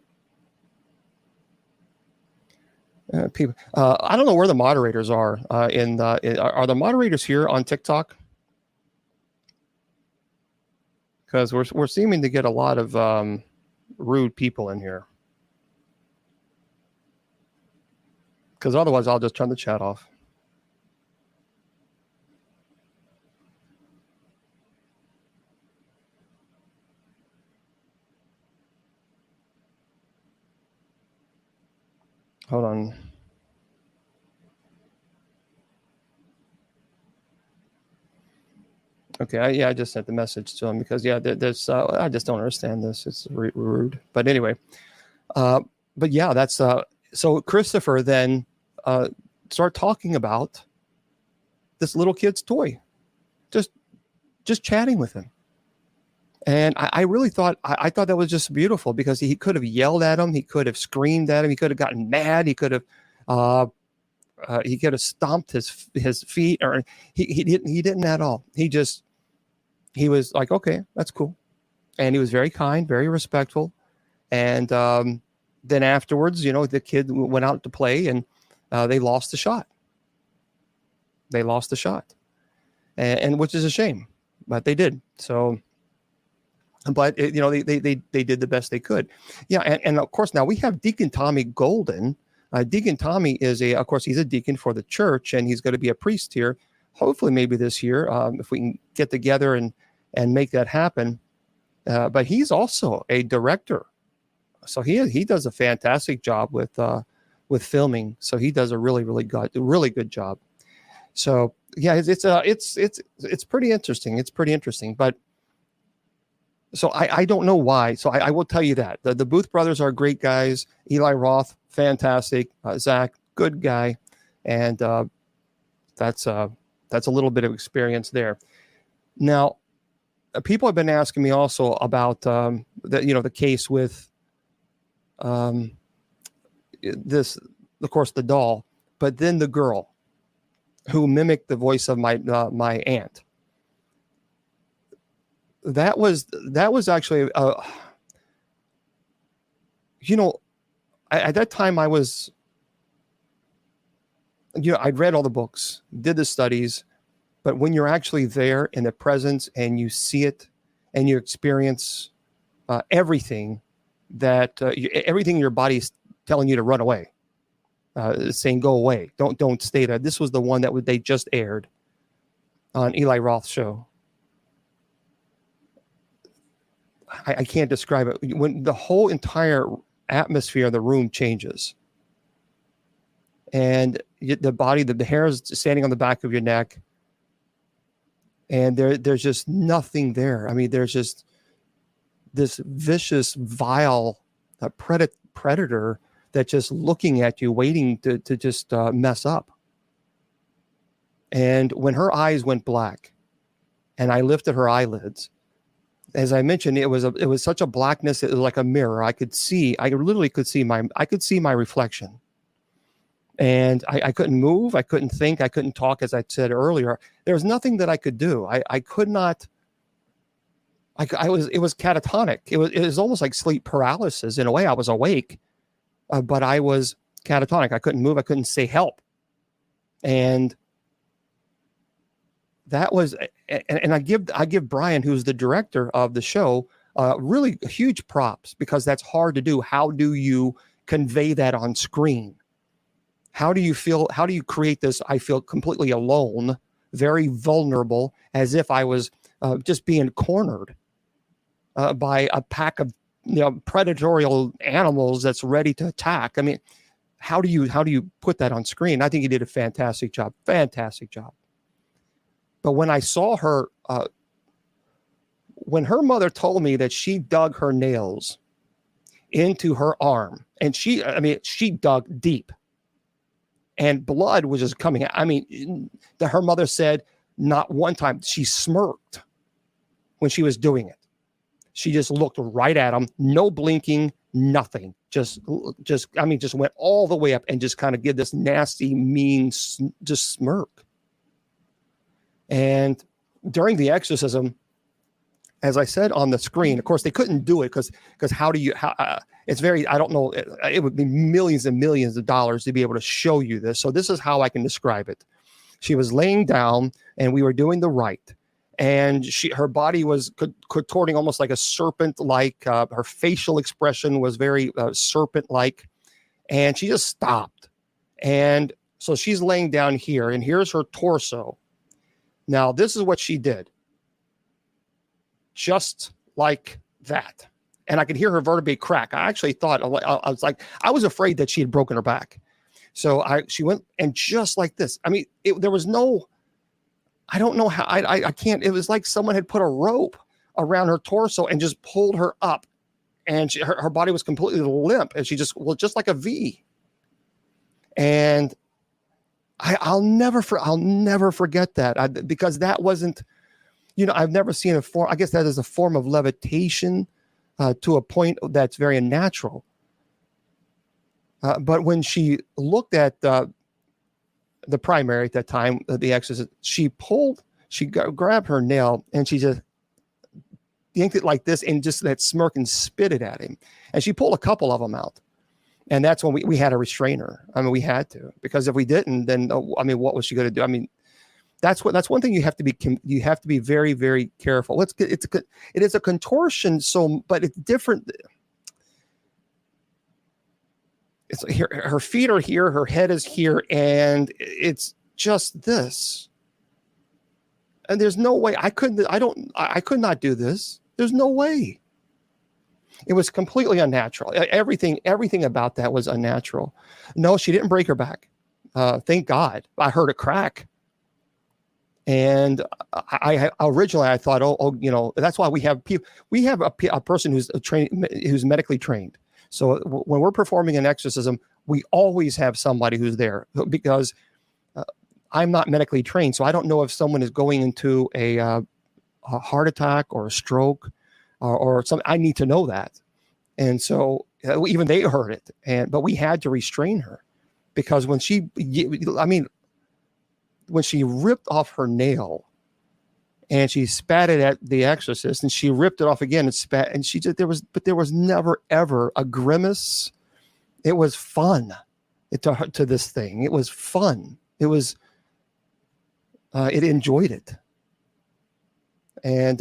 People, I don't know where the moderators are. Are the moderators here on TikTok? Because we're seeming to get a lot of rude people in here. Because otherwise, I'll just turn the chat off. Hold on. Okay, I just sent the message to him because there's I just don't understand this. It's rude. But anyway, but yeah, that's so Christopher then started talking about this little kid's toy, just chatting with him. And I really thought, I thought that was just beautiful because he could have yelled at him. He could have screamed at him. He could have gotten mad. He could have stomped his feet, or he didn't at all. He was like, okay, that's cool. And he was very kind, very respectful. And then afterwards, the kid went out to play, and they lost the shot. And which is a shame, but they did. So, but they did the best they could. Yeah. And of course, now we have Deacon Tommy Golden. Deacon Tommy of course, he's a deacon for the church, and he's going to be a priest here, hopefully maybe this year, if we can get together and make that happen. But he's also a director. So he does a fantastic job with filming. So he does a really good job. So yeah, it's pretty interesting. It's pretty interesting. But so I don't know why. So I will tell you that the Booth brothers are great guys. Eli Roth, fantastic. Zach, good guy, and that's a little bit of experience there. Now, people have been asking me also about the case with this, of course, the doll, but then the girl who mimicked the voice of my aunt. That was actually at that time I was, I'd read all the books, did the studies, but when you're actually there in the presence and you see it and you experience everything everything in your body's telling you to run away, saying go away, don't stay there. This was the one that they just aired on Eli Roth's show. I can't describe it. When the whole entire atmosphere of the room changes, and the body, the hair is standing on the back of your neck, and there's just nothing there. I mean, there's just this vicious, vile predator that's just looking at you, waiting to just mess up. And when her eyes went black, and I lifted her eyelids, as I mentioned, it was such a blackness. It was like a mirror. I literally could see my reflection, and I couldn't move. I couldn't think. I couldn't talk. As I said earlier, there was nothing that I could do. I could not. It was catatonic. It was almost like sleep paralysis in a way. I was awake, but I was catatonic. I couldn't move. I couldn't say help, and that was, and I give Brian, who's the director of the show, really huge props, because that's hard to do. How do you convey that on screen? How do you feel? How do you create this? I feel completely alone, very vulnerable, as if I was just being cornered by a pack of predatory animals that's ready to attack. I mean, how do you put that on screen? I think he did a fantastic job. But when I saw her, when her mother told me that she dug her nails into her arm, and she dug deep, and blood was just coming out. I mean, her mother said not one time. She smirked when she was doing it. She just looked right at him, no blinking, nothing. Just went all the way up and just kind of did this nasty, mean, just smirk. And during the exorcism, as I said on the screen, of course they couldn't do it because it's very, I don't know, it would be millions and millions of dollars to be able to show you this. So this is how I can describe it. She was laying down and we were doing the rite. And her body was contorting almost like a serpent-like. Her facial expression was very serpent-like. And she just stopped. And so she's laying down here, and here's her torso. Now, this is what she did. Just like that. And I could hear her vertebrae crack. I actually thought, I was afraid that she had broken her back. So she went, and just like this. I mean, there was no... I don't know how, I can't, it was like someone had put a rope around her torso and just pulled her up, and her body was completely limp, and she just like a V. And I'll never forget that, because that wasn't, I've never seen a form. I guess that is a form of levitation to a point that's very unnatural. But when she looked at the primary at that time, the exorcist, she grabbed her nail and she just yanked it like this, and just that smirk, and spit it at him. And she pulled a couple of them out. And that's when we had to restrain her. I mean, we had to, because if we didn't, then, what was she going to do? I mean, that's one thing you have to be very, very careful. It is a contortion. But it's different. It's here, her feet are here, her head is here, and it's just this. And there's no way I could not do this. There's no way. It was completely unnatural. Everything about that was unnatural. No, she didn't break her back. Thank God. I heard it crack. And I originally thought, that's why we have people. We have a person who's medically trained. So when we're performing an exorcism, we always have somebody who's there, because I'm not medically trained. So I don't know if someone is going into a heart attack or a stroke or something. I need to know that. And so even they heard it. But we had to restrain her, because when she ripped off her nail, and she spat it at the exorcist, and she ripped it off again and spat, and there was never ever a grimace. It was fun to this thing. It was fun. It was, it enjoyed it. And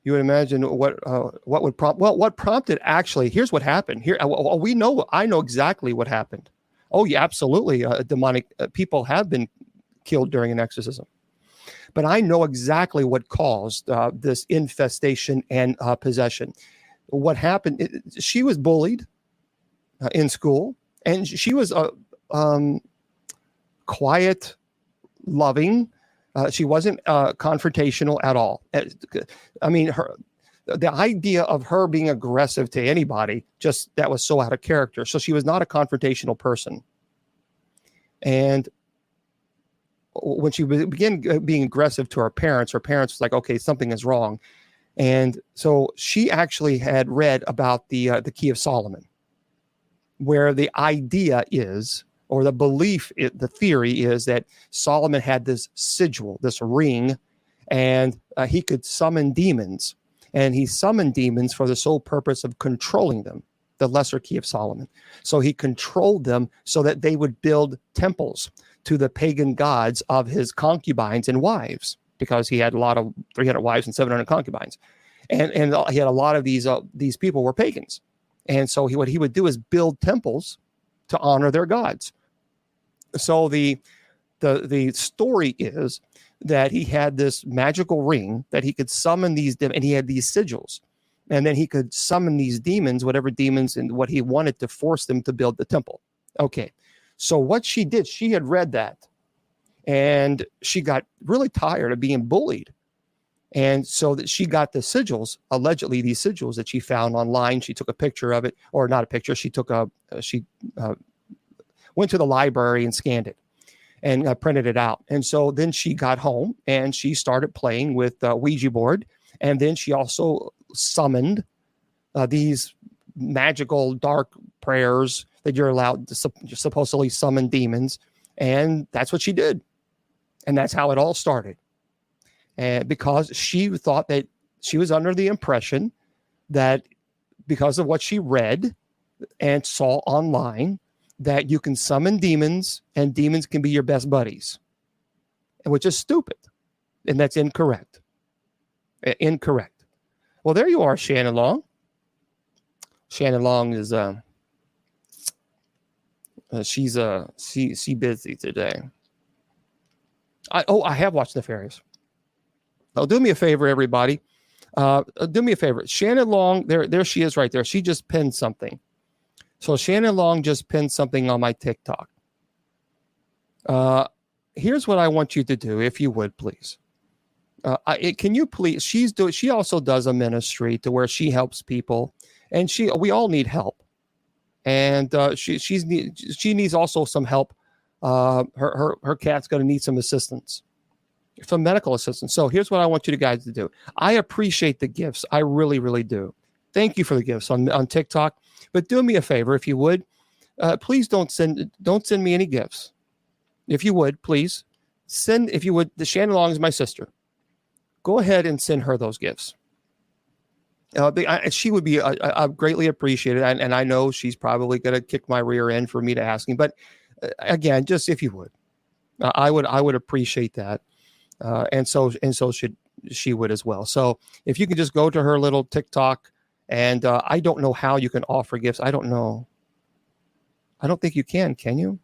you would imagine what would prompt, what prompted, actually, here's what happened here. I know exactly what happened. Oh yeah, absolutely. Demonic people have been killed during an exorcism. But I know exactly what caused this infestation and possession. What happened? She was bullied in school, and she was quiet, loving. She wasn't confrontational at all. I mean, the idea of her being aggressive to anybody, that was so out of character. So she was not a confrontational person. And when she began being aggressive to her parents was like, okay, something is wrong. And so she actually had read about the Key of Solomon, where the idea is, or the belief, the theory is that Solomon had this sigil, this ring, and he could summon demons. And he summoned demons for the sole purpose of controlling them, the Lesser Key of Solomon. So he controlled them so that they would build temples to the pagan gods of his concubines and wives, because he had 300 wives and 700 concubines. And he had a lot of these people were pagans. And so what he would do is build temples to honor their gods. So the story is that he had this magical ring that he could summon these, and he had these sigils. And then he could summon these demons, whatever demons and what he wanted, to force them to build the temple. Okay. So what she did, she had read that and she got really tired of being bullied. And so that she got the sigils, allegedly these sigils that she found online. She took a picture of it, or not a picture. She went to the library and scanned it and printed it out. And so then she got home and she started playing with Ouija board. And then she also summoned these magical dark prayers that you're allowed to supposedly summon demons. And that's what she did. And that's how it all started. And because she thought that she was under the impression that because of what she read and saw online, that you can summon demons and demons can be your best buddies, which is stupid. And that's incorrect. Incorrect. Well, there you are, Shannon Long. Shannon Long is she's busy today. I have watched Nefarious. Oh, do me a favor, everybody. Do me a favor. Shannon Long, there she is right there. She just pinned something. So Shannon Long just pinned something on my TikTok. Here's what I want you to do, if you would, please. Can you please? She also does a ministry to where she helps people, and we all need help, and she needs also some help. Her cat's going to need some assistance. Some medical assistance. So here's what I want you guys to do. I appreciate the gifts. I really, really do. Thank you for the gifts on TikTok. But do me a favor, if you would, please don't send me any gifts. If you would, please send. If you would, the Shannon Long is my sister. Go ahead and send her those gifts. She would be greatly appreciated, and I know she's probably going to kick my rear end for me to asking. But again, just if you would, I would appreciate that. And so should she would as well. So if you can just go to her little TikTok, and I don't know how you can offer gifts. I don't know. I don't think you can you?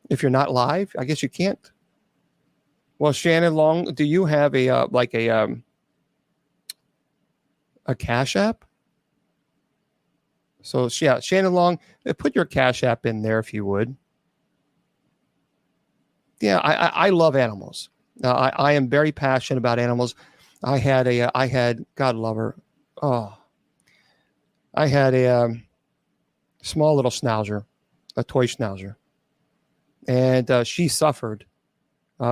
If you're not live, I guess you can't. Well, Shannon Long, do you have a Cash App? So yeah, Shannon Long, put your Cash App in there if you would. Yeah, I love animals. I am very passionate about animals. I had God love her. Oh, I had a small little schnauzer, a toy schnauzer, and she suffered.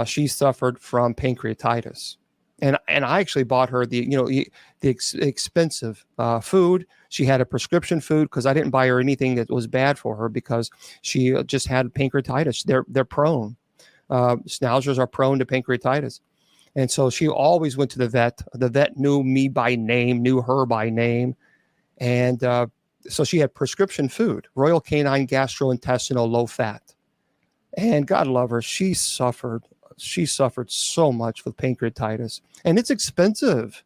She suffered from pancreatitis, and I actually bought her the expensive food. She had a prescription food because I didn't buy her anything that was bad for her because she just had pancreatitis. They're prone. Schnauzers are prone to pancreatitis. And so she always went to the vet. The vet knew me by name, knew her by name. And so she had prescription food, Royal Canine Gastrointestinal Low Fat. And God love her, she suffered so much with pancreatitis. And it's expensive.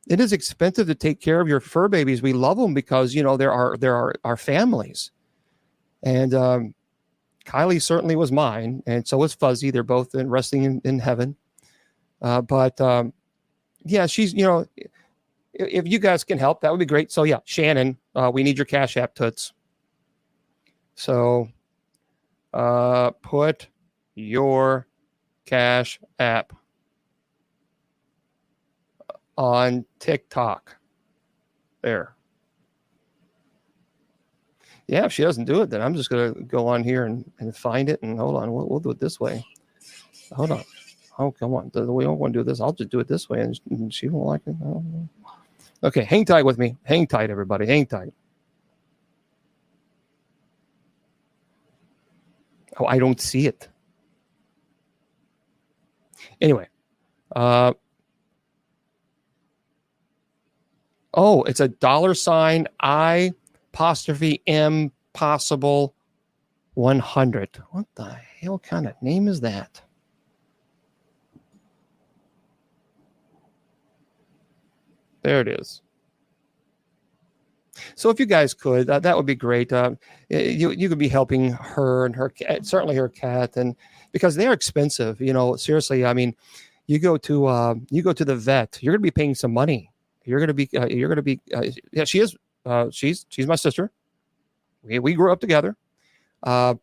It is expensive to take care of your fur babies. We love them because, there are our families. And Kylie certainly was mine, and so was Fuzzy. They're both resting in heaven. But she's, if you guys can help, that would be great. So yeah, Shannon, we need your Cash App, toots. So put your Cash App on TikTok. There. Yeah, if she doesn't do it, then I'm just going to go on here and find it. And hold on, we'll do it this way. Hold on. Oh, come on. We don't want to do this. I'll just do it this way, and she won't like it. Okay, hang tight with me. Hang tight, everybody. Hang tight. Oh, I don't see it. Anyway. It's a $sign I apostrophe M possible 100. What the hell kind of name is that? There it is. So if you guys could, that would be great. You could be helping her and her cat, certainly her cat, and because they're expensive. Seriously. I mean, you go to the vet, you're going to be paying some money. You're gonna be. Yeah, she is. She's my sister. We grew up together. But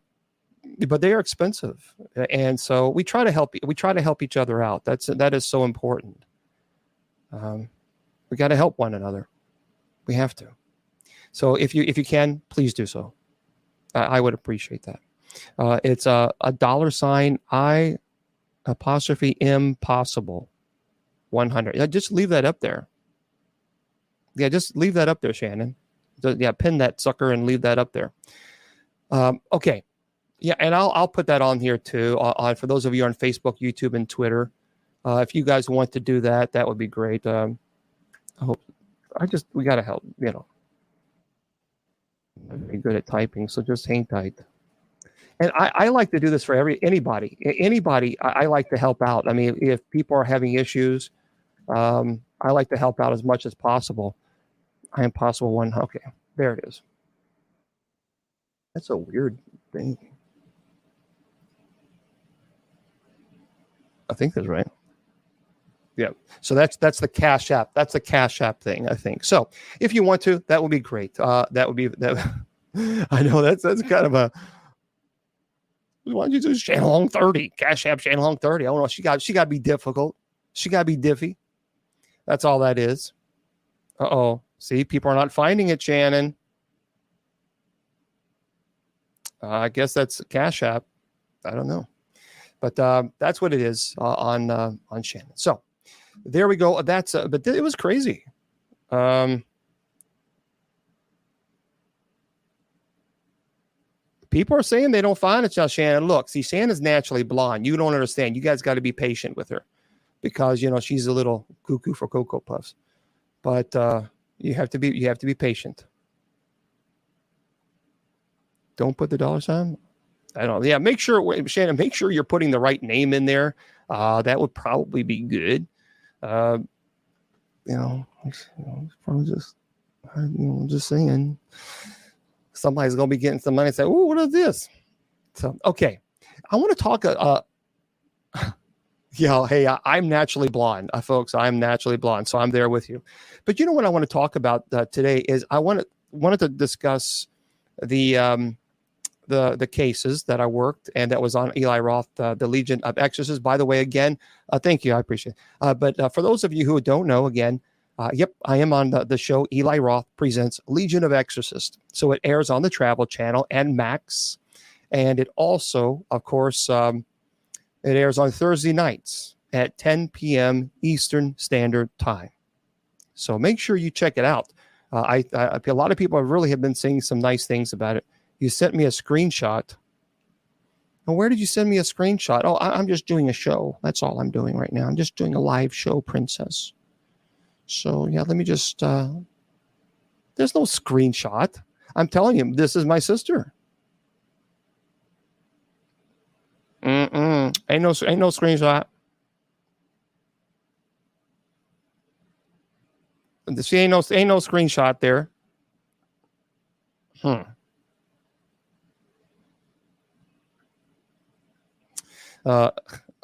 they are expensive, and so we try to help. We try to help each other out. That is so important. We got to help one another. We have to. So if you can, please do so. I would appreciate that. It's a $sign I apostrophe M possible 100. Yeah, just leave that up there. Yeah, just leave that up there, Shannon. Yeah, pin that sucker and leave that up there. Okay. Yeah, and I'll put that on here too. For those of you on Facebook, YouTube, and Twitter, if you guys want to do that, that would be great. I hope. We gotta help. I'm very good at typing, so just hang tight. And I like to do this for anybody. I like to help out. I mean, if people are having issues, I like to help out as much as possible. I am possible one. Okay, there it is. That's a weird thing. I think that's right. Yeah. So that's the Cash App. That's the Cash App thing, I think. So if you want to, that would be great. That would be that. I know that's kind of a. Why don't you do Shannon 30? Cash App Shannon 30. I don't know. She got to be difficult. She got to be diffy. That's all that is. Uh-oh. See, people are not finding it, Shannon. I guess that's Cash App. I don't know. But that's what it is on Shannon. So there we go. But it was crazy. People are saying they don't find it, Shannon. Look, see, Shannon's naturally blonde. You don't understand. You guys got to be patient with her because she's a little cuckoo for Cocoa Puffs. But you have to be patient. Don't put the $sign. I don't know. Yeah, Shannon, make sure you're putting the right name in there. That would probably be good. Probably just saying. Somebody's going to be getting some money and say, "Oh, what is this?" So, okay. I want to talk. Hey, I'm naturally blonde, folks. I'm naturally blonde, so I'm there with you. But you know what I want to talk about today is I wanted to discuss the cases that I worked and that was on Eli Roth, the Legion of Exorcists. By the way, again, thank you. I appreciate it. But for those of you who don't know, again, I am on the show Eli Roth Presents Legion of Exorcists. So it airs on the Travel Channel and Max. And it also, of course, it airs on Thursday nights at 10 p.m. Eastern Standard Time. So make sure you check it out. A lot of people really have been saying some nice things about it. You sent me a screenshot. Well, where did you send me a screenshot? Oh, I'm just doing a show. That's all I'm doing right now. I'm just doing a live show, Princess. So, yeah, let me just... there's no screenshot. I'm telling you, this is my sister. Ain't no screenshot. See, ain't no screenshot there.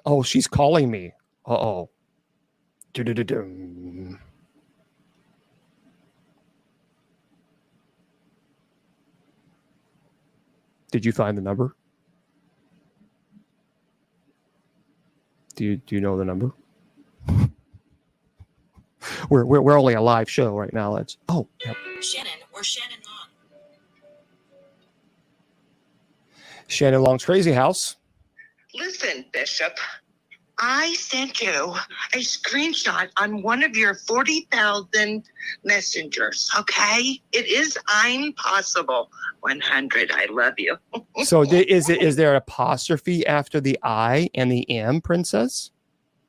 Oh, she's calling me. Uh-oh. Did you find the number? Do you know the number? We're only a live show right now. Yep. Shannon or Shannon Long. Shannon Long's Crazy House. Listen, Bishop, I sent you a screenshot on one of your 40,000 messengers, okay? It is I'm possible 100. I love you. So is there an apostrophe after the I and the M, Princess?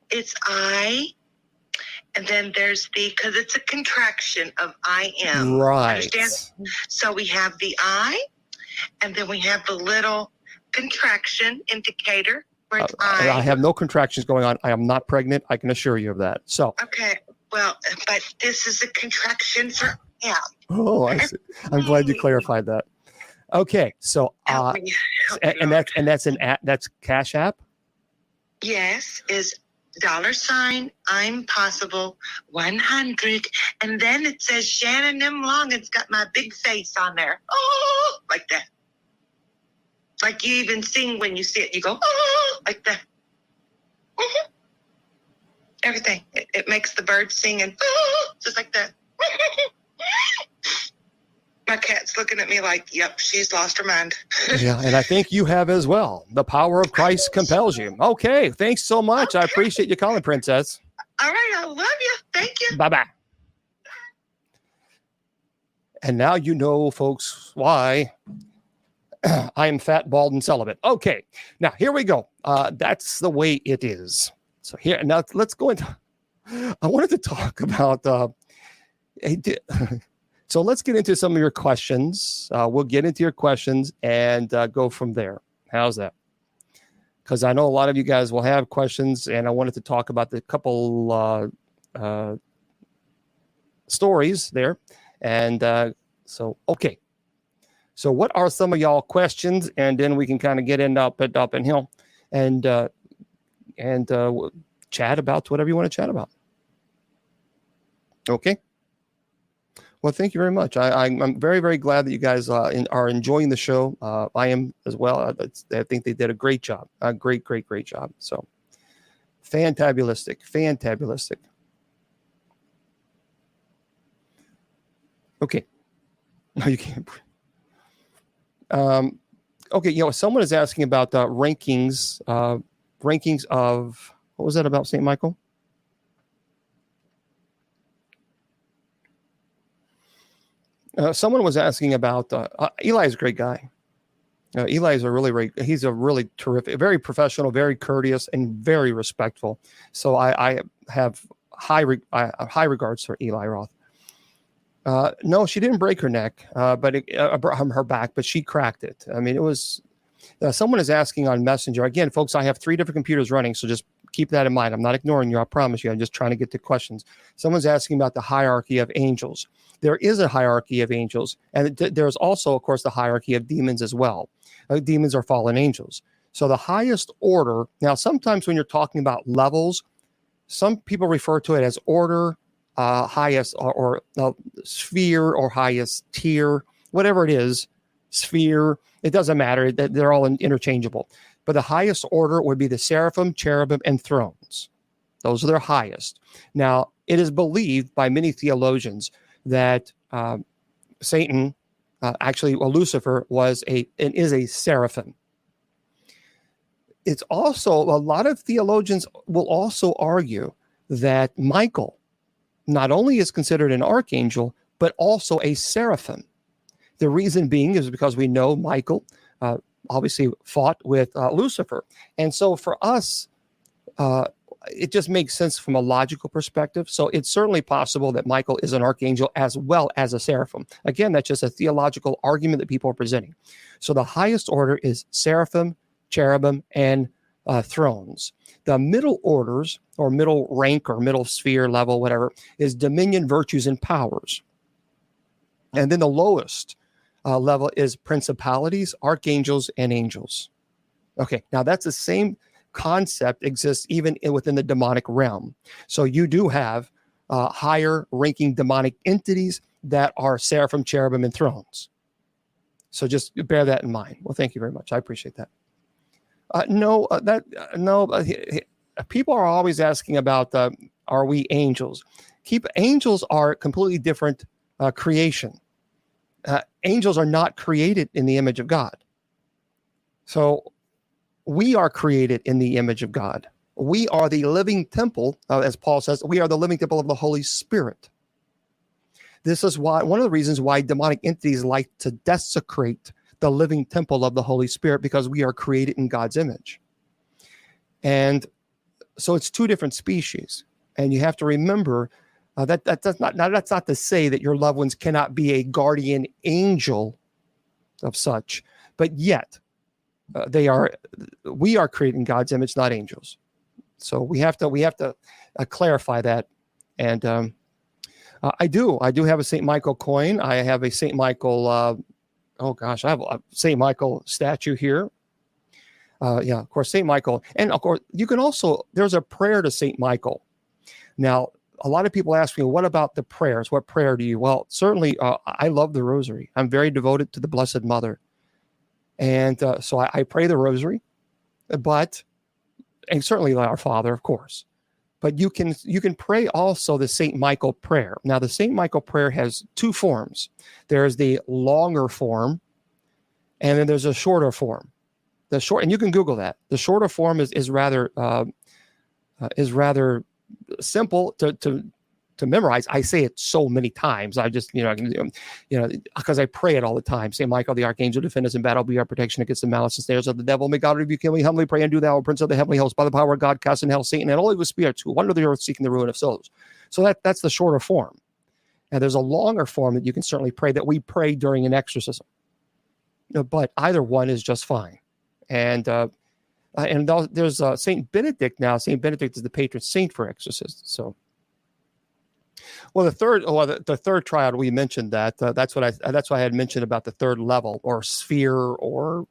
It's I, and then there's because it's a contraction of I am. Right. Understand? So we have the I, and then we have the little contraction indicator where it's I have no contractions going on. I am not pregnant. I can assure you of that. So okay, well, but this is a contraction for M. Oh, I see. I'm glad you clarified that. Okay, so that's Cash App. Yes, is $ I'm possible 100. And then it says Shannon M. Long. It's got my big face on there. Oh, like that. Like you even sing when you see it. You go, oh, like that. Mhm. Everything. It makes the birds sing and oh, just like that. My cat's looking at me like, yep, she's lost her mind. Yeah, and I think you have as well. The power of Christ compels you. Okay, thanks so much. I appreciate you calling, Princess. All right, I love you. Thank you. Bye-bye. And now you know, folks, why I am fat, bald, and celibate. Okay, now here we go. That's the way it is. So here, now let's go into, I wanted to talk about, so let's get into some of your questions. We'll get into your questions and go from there. How's that? Because I know a lot of you guys will have questions, and I wanted to talk about the couple stories there. And so, okay. So what are some of y'all questions? And then we can kind of get into up and hill and chat about whatever you want to chat about. Okay. Well, thank you very much. I'm very, very glad that you guys are enjoying the show. I am as well. I think they did a great job. A great job. So fantabulistic. Okay. No, you can't. Okay. Someone is asking about rankings of, what was that about St. Michael? Someone was asking about Eli's a great guy. Eli's he's a really terrific, very professional, very courteous, and very respectful. So I have high regards for Eli Roth. No, she didn't break her neck, but her back, but she cracked it. I mean, it was. Someone is asking on Messenger again, folks. I have 3 different computers running, so just keep that in mind. I'm not ignoring you. I promise you. I'm just trying to get to questions. Someone's asking about the hierarchy of angels. There is a hierarchy of angels, and there's also, of course, the hierarchy of demons as well. Demons are fallen angels. So the highest order. Now, sometimes when you're talking about levels, some people refer to it as order, highest or sphere or highest tier, whatever it is, sphere. It doesn't matter. They're all interchangeable. But the highest order would be the seraphim, cherubim, and thrones. Those are their highest. Now, it is believed by many theologians that Satan, Lucifer, is a seraphim. It's also, a lot of theologians will also argue that Michael not only is considered an archangel, but also a seraphim. The reason being is because we know Michael obviously fought with Lucifer. And so for us, it just makes sense from a logical perspective. So it's certainly possible that Michael is an archangel as well as a seraphim. Again, that's just a theological argument that people are presenting. So the highest order is seraphim, cherubim, and thrones. The middle orders, or middle rank, or middle sphere level, whatever, is dominion, virtues, and powers. And then the lowest level is principalities, archangels, and angels. Okay, now that's the same concept exists even within the demonic realm. So you do have higher ranking demonic entities that are seraphim, cherubim, and thrones. So just bear that in mind. Well, thank you very much. I appreciate that. People are always asking about, are we angels? Angels are completely different creation. Angels are not created in the image of God. So we are created in the image of God. We are the living temple, as Paul says, we are the living temple of the Holy Spirit. This is why, one of the reasons why demonic entities like to desecrate the living temple of the Holy Spirit, because we are created in God's image. And so it's 2 different species. And you have to remember that's not to say that your loved ones cannot be a guardian angel of such, but yet we are created in God's image, not angels. So we have to clarify that. And I do have a St. Michael coin. I have a St. Michael, I have a St. Michael statue here. Yeah, of course, Saint Michael. And of course, you can also, there's a prayer to Saint Michael. Now, a lot of people ask me, what about the prayers? What prayer do you? Well, certainly, I love the rosary. I'm very devoted to the Blessed Mother. And so I pray the rosary, and certainly our Father, of course. But you can pray also the Saint Michael prayer. Now, the Saint Michael prayer has two forms. There's the longer form, and then there's a shorter form. The short, and you can Google that. The shorter form is rather simple to memorize. I say it so many times. I just because I pray it all the time. Saint Michael, the archangel, defend us in battle, be our protection against the malice and snares of the devil. May God rebuke him. We humbly pray and do thou, O Prince of the heavenly host, by the power of God, cast in hell Satan and all evil spirits who wander the earth seeking the ruin of souls. So that's the shorter form. And there's a longer form that you can certainly pray, that we pray during an exorcism. But either one is just fine. And there's Saint Benedict now. Saint Benedict is the patron saint for exorcists. So, well, the third triad, we mentioned that. That's why I had mentioned about the third level or sphere or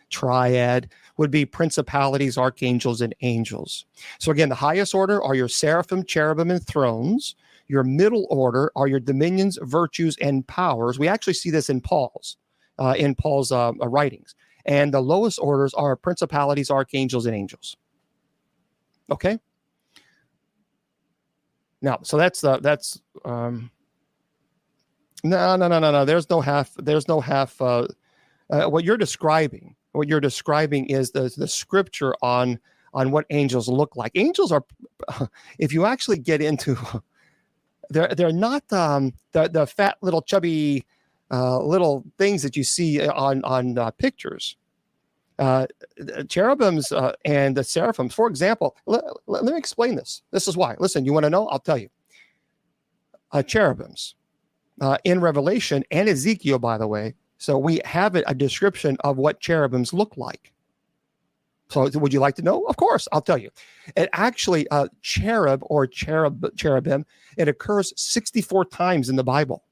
triad would be principalities, archangels, and angels. So again, the highest order are your seraphim, cherubim, and thrones. Your middle order are your dominions, virtues, and powers. We actually see this in Paul's writings. And the lowest orders are principalities, archangels, and angels. Okay. Now, so that's no. There's no half. What you're describing is the scripture on what angels look like. Angels are, if you actually get into, they're not the fat little chubby little things that you see on pictures. Cherubims and the seraphims, for example, let me explain this. This is why. Listen, you want to know? I'll tell you. Cherubims in Revelation and Ezekiel, by the way. So we have a description of what cherubims look like. So would you like to know? Of course, I'll tell you. It actually, cherub or cherubim, it occurs 64 times in the Bible.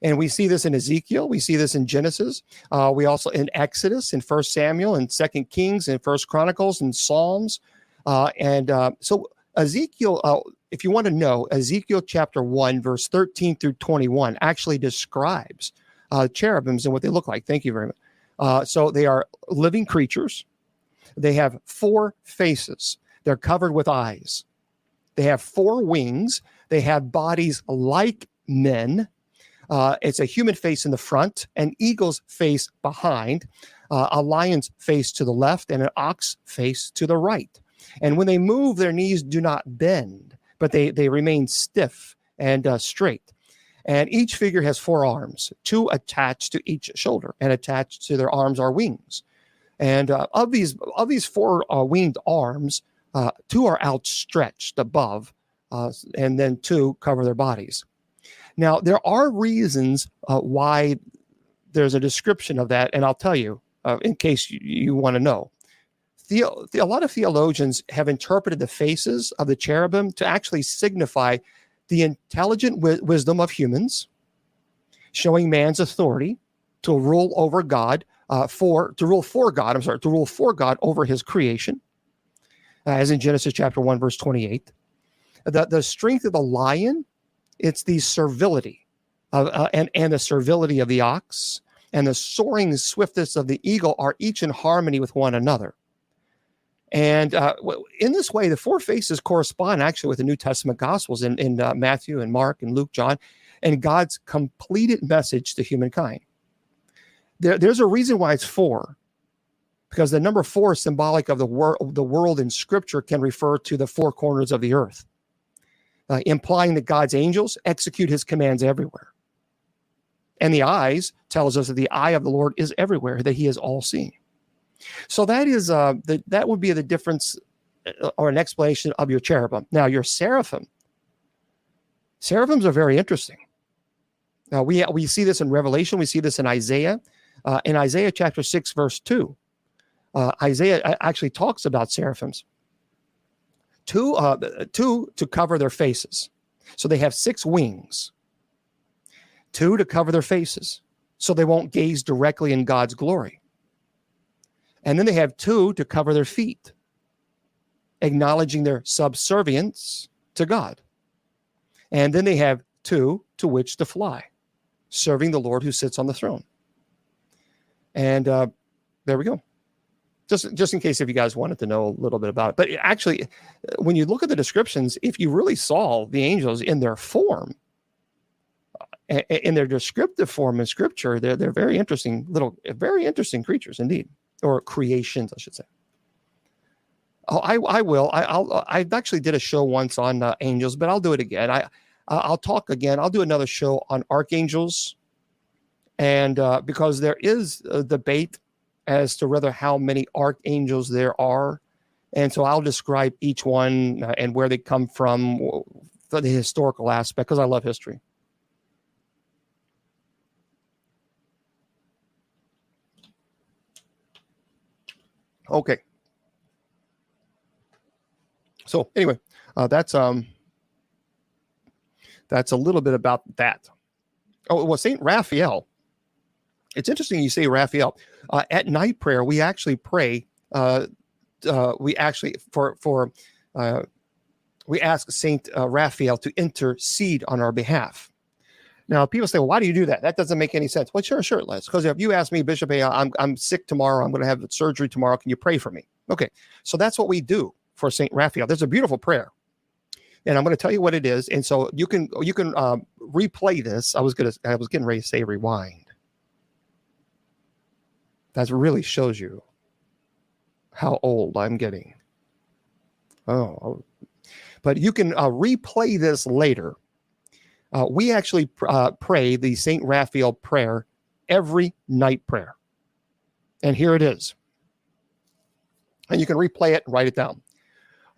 And we see this in Ezekiel. We see this in Genesis. We also in Exodus, in 1 Samuel, and 2 Kings, and 1 Chronicles, and Psalms. So Ezekiel, if you want to know, Ezekiel chapter 1, verse 13 through 21 actually describes cherubims and what they look like. Thank you very much. So they are living creatures. They have 4 faces. They're covered with eyes. They have 4 wings. They have bodies like men. It's a human face in the front, an eagle's face behind, a lion's face to the left, and an ox face to the right. And when they move, their knees do not bend, but they remain stiff and straight. And each figure has 4 arms, 2 attached to each shoulder, and attached to their arms are wings. And of these 4 winged arms, 2 are outstretched above, and then 2 cover their bodies. Now, there are reasons why there's a description of that, and I'll tell you in case you want to know. A lot of theologians have interpreted the faces of the cherubim to actually signify the intelligent wisdom of humans, showing man's authority to rule over God, to rule for God over his creation, as in Genesis chapter 1, verse 28. The strength of the lion, it's the servility and the servility of the ox, and the soaring swiftness of the eagle are each in harmony with one another. And in this way, the 4 faces correspond actually with the New Testament Gospels in Matthew and Mark and Luke, John, and God's completed message to humankind. There's a reason why it's 4, because the number 4 is symbolic of the world in Scripture can refer to the 4 corners of the earth. Implying that God's angels execute his commands everywhere. And the eyes tells us that the eye of the Lord is everywhere, that he is all-seeing. So that is that would be the difference or an explanation of your cherubim. Now, your seraphims are very interesting. Now, we see this in Revelation. We see this in Isaiah. In Isaiah chapter 6, verse 2, Isaiah actually talks about seraphims. 2 to cover their faces. So they have 6 wings. 2 to cover their faces, so they won't gaze directly in God's glory. And then they have 2 to cover their feet, acknowledging their subservience to God. And then they have 2 to which to fly, serving the Lord who sits on the throne. And there we go. Just in case if you guys wanted to know a little bit about it. But actually, when you look at the descriptions, if you really saw the angels in their form, in their descriptive form in Scripture, they're very interesting creatures indeed, or creations, I should say. Oh, I will. I actually did a show once on angels, but I'll do it again. I'll talk again. I'll do another show on archangels, and because there is a debate as to whether how many archangels there are, and so I'll describe each one and where they come from, the historical aspect, because I love history. Okay. So anyway, that's a little bit about that. Oh, well, Saint Raphael. It's interesting you say Raphael. At night prayer, we actually pray. We ask Saint Raphael to intercede on our behalf. Now, people say, well, why do you do that? That doesn't make any sense. Well, sure, Les. Because if you ask me, Bishop, hey, I'm sick tomorrow. I'm going to have surgery tomorrow. Can you pray for me? Okay. So that's what we do for Saint Raphael. There's a beautiful prayer, and I'm going to tell you what it is. And so you can replay this. I was getting ready to say rewind. That really shows you how old I'm getting. Oh, but you can replay this later. We actually pray the Saint Raphael prayer every night prayer. And here it is. And you can replay it and write it down.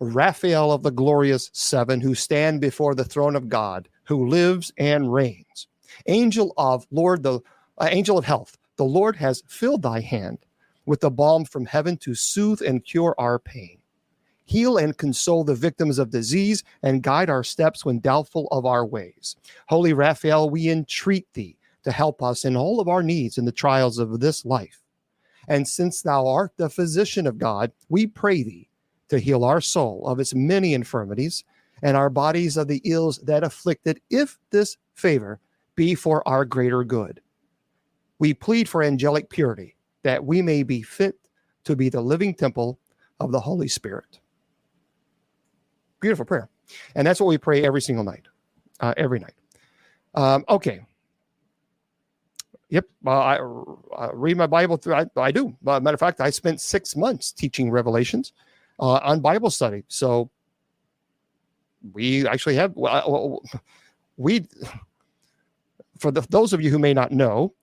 Raphael of the glorious 7, who stand before the throne of God, who lives and reigns. Angel of health, the Lord has filled thy hand with the balm from heaven to soothe and cure our pain. Heal and console the victims of disease and guide our steps when doubtful of our ways. Holy Raphael, we entreat thee to help us in all of our needs in the trials of this life. And since thou art the physician of God, we pray thee to heal our soul of its many infirmities and our bodies of the ills that afflict it, if this favor be for our greater good. We plead for angelic purity, that we may be fit to be the living temple of the Holy Spirit. Beautiful prayer. And that's what we pray every single night, every night. Okay. Yep. I read my Bible through. I do. Matter of fact, I spent 6 months teaching Revelations on Bible study. So we actually have, for those of you who may not know,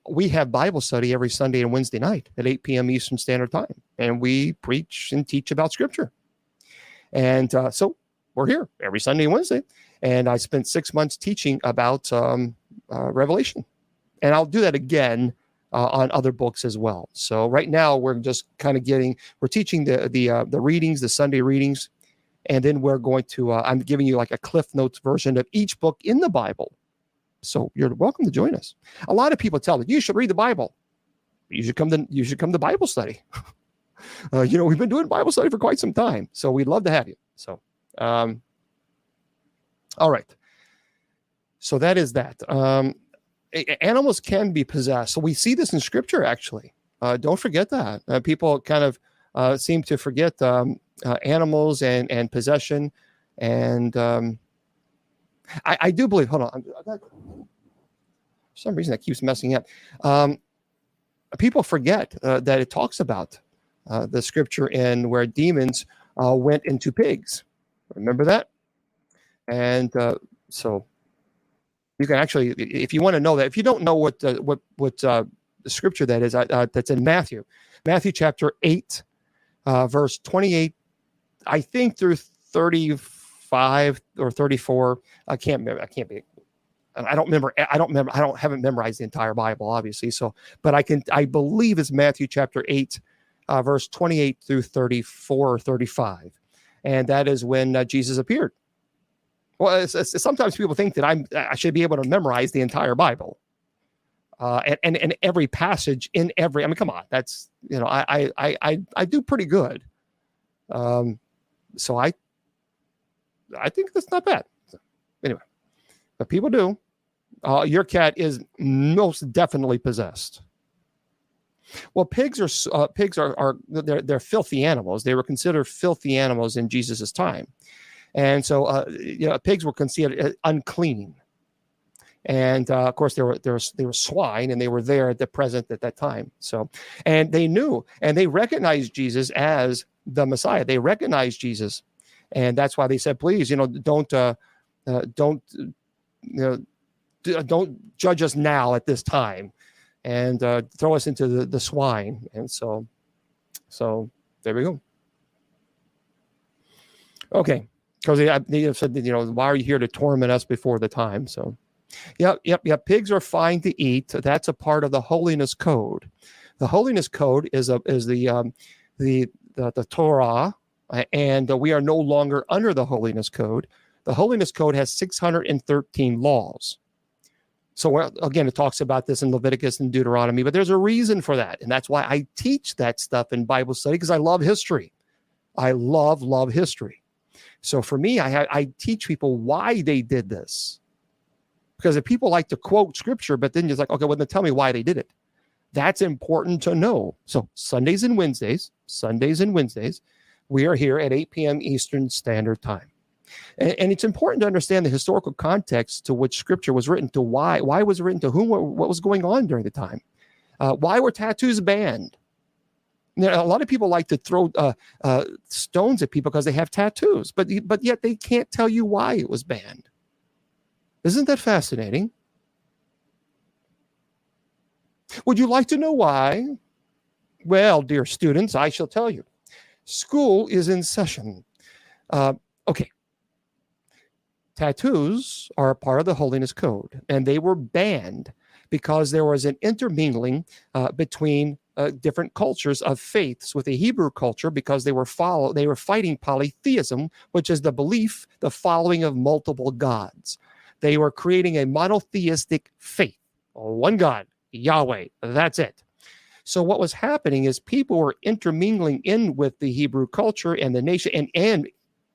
we have Bible study every Sunday and Wednesday night at 8 p.m. Eastern Standard Time. And we preach and teach about Scripture. And so we're here every Sunday and Wednesday. And I spent 6 months teaching about Revelation. And I'll do that again on other books as well. So right now we're just kind of we're teaching the readings, the Sunday readings. And then we're going to, I'm giving you like a Cliff Notes version of each book in the Bible. So you're welcome to join us. A lot of people tell me, you should read the Bible. You should come to Bible study. We've been doing Bible study for quite some time. So we'd love to have you. So, all right. So that is that. Animals can be possessed. So we see this in Scripture, actually. Don't forget that. People kind of seem to forget animals and possession. And I do believe, hold on. For some reason that keeps messing up. People forget that it talks about the Scripture in where demons went into pigs. Remember that? And so you can actually, if you want to know that, if you don't know what the Scripture that is, that's in Matthew chapter 8, verse 28, I think through 35 or 34. I haven't memorized the entire Bible, obviously. So, but I believe it's Matthew chapter 8, verse 28 through 34 or 35. And that is when Jesus appeared. Well, sometimes people think that I should be able to memorize the entire Bible. and every passage in every. I mean, come on, that's I do pretty good. So I think that's not bad. So, anyway, but people do. Your cat is most definitely possessed. Well, pigs are they're filthy animals. They were considered filthy animals in Jesus's time, and so pigs were considered unclean. And of course, they were swine, and they were there at that time. So, and they knew and they recognized Jesus as the Messiah. They recognized Jesus, and that's why they said, "Please, don't judge us now at this time, and throw us into the swine." And so there we go. Okay, because they said, why are you here to torment us before the time? So. Yep. Pigs are fine to eat. That's a part of the holiness code. The holiness code is the Torah, and we are no longer under the holiness code. The holiness code has 613 laws. So again, it talks about this in Leviticus and Deuteronomy, but there's a reason for that, and that's why I teach that stuff in Bible study, because I love history. I love history. So for me, I teach people why they did this. Because if people like to quote scripture, but then you're like, okay, well, then tell me why they did it. That's important to know. So Sundays and Wednesdays, we are here at 8 p.m. Eastern Standard Time. And it's important to understand the historical context to which scripture was written, to why it was written, to whom, what was going on during the time. Why were tattoos banned? A lot of people like to throw stones at people because they have tattoos, but yet they can't tell you why it was banned. Isn't that fascinating? Would you like to know why? Well, dear students, I shall tell you. School is in session. Okay. Tattoos are a part of the holiness code, and they were banned because there was an intermingling between different cultures of faiths with the Hebrew culture, because they were fighting polytheism, which is the belief, the following of multiple gods. They were creating a monotheistic faith, one God, Yahweh. That's it. So what was happening is people were intermingling in with the Hebrew culture and the nation, and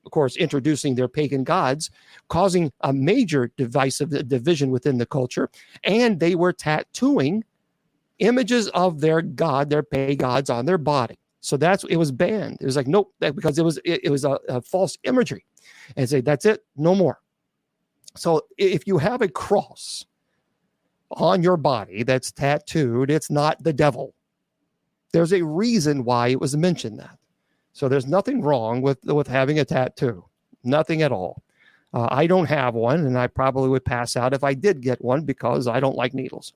of course, introducing their pagan gods, causing a major divisive division within the culture. And they were tattooing images of their god, their pagan gods, on their body. So it was banned. It was like, nope, because it was a false imagery. And say, that's it, no more. So if you have a cross on your body that's tattooed, it's not the devil. There's a reason why it was mentioned that. So there's nothing wrong with having a tattoo. Nothing at all. I don't have one, and I probably would pass out if I did get one, because I don't like needles.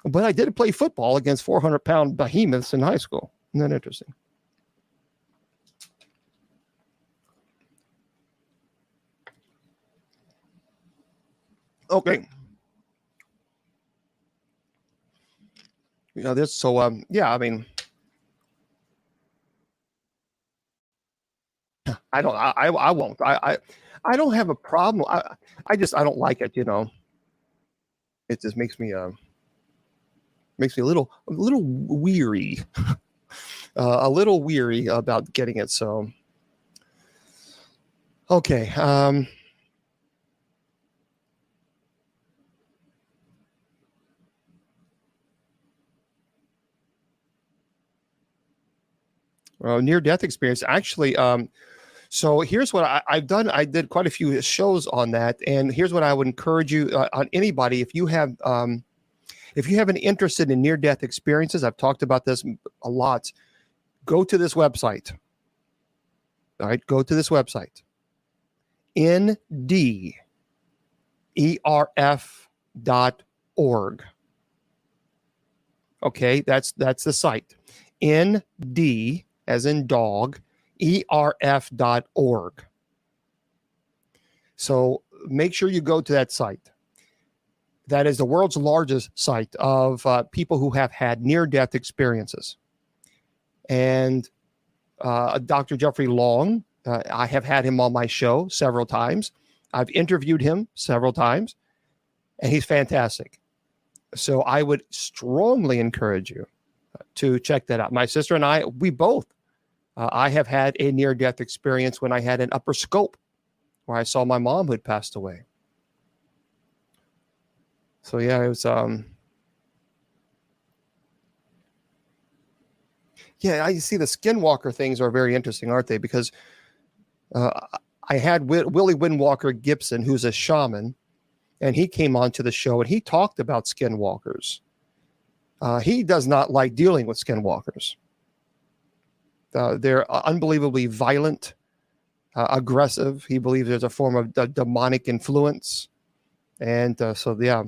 But I did play football against 400-pound behemoths in high school. Isn't that interesting? Okay. I mean, I won't. I don't have a problem. I don't like it, It just makes me a little weary. A little weary about getting it. So okay. Near-death experience. Actually, so here's what I've done. I did quite a few shows on that, and here's what I would encourage you on anybody. If you have an interest in near-death experiences, I've talked about this a lot. Go to this website. All right, go to this website. NDERF.org. Okay, that's the site. ND as in dog, ERF.org. So make sure you go to that site. That is the world's largest site of people who have had near-death experiences. And Dr. Jeffrey Long, I have had him on my show several times. I've interviewed him several times, and he's fantastic. So I would strongly encourage you to check that out. My sister and I, we both, I have had a near-death experience when I had an upper scope where I saw my mom who had passed away. So yeah, it was, yeah, I see the skinwalker things are very interesting, aren't they? Because I had Willie Windwalker Gibson, who's a shaman, and he came onto the show and he talked about skinwalkers. He does not like dealing with skinwalkers. They're unbelievably violent, aggressive. He believes there's a form of demonic influence, and so yeah.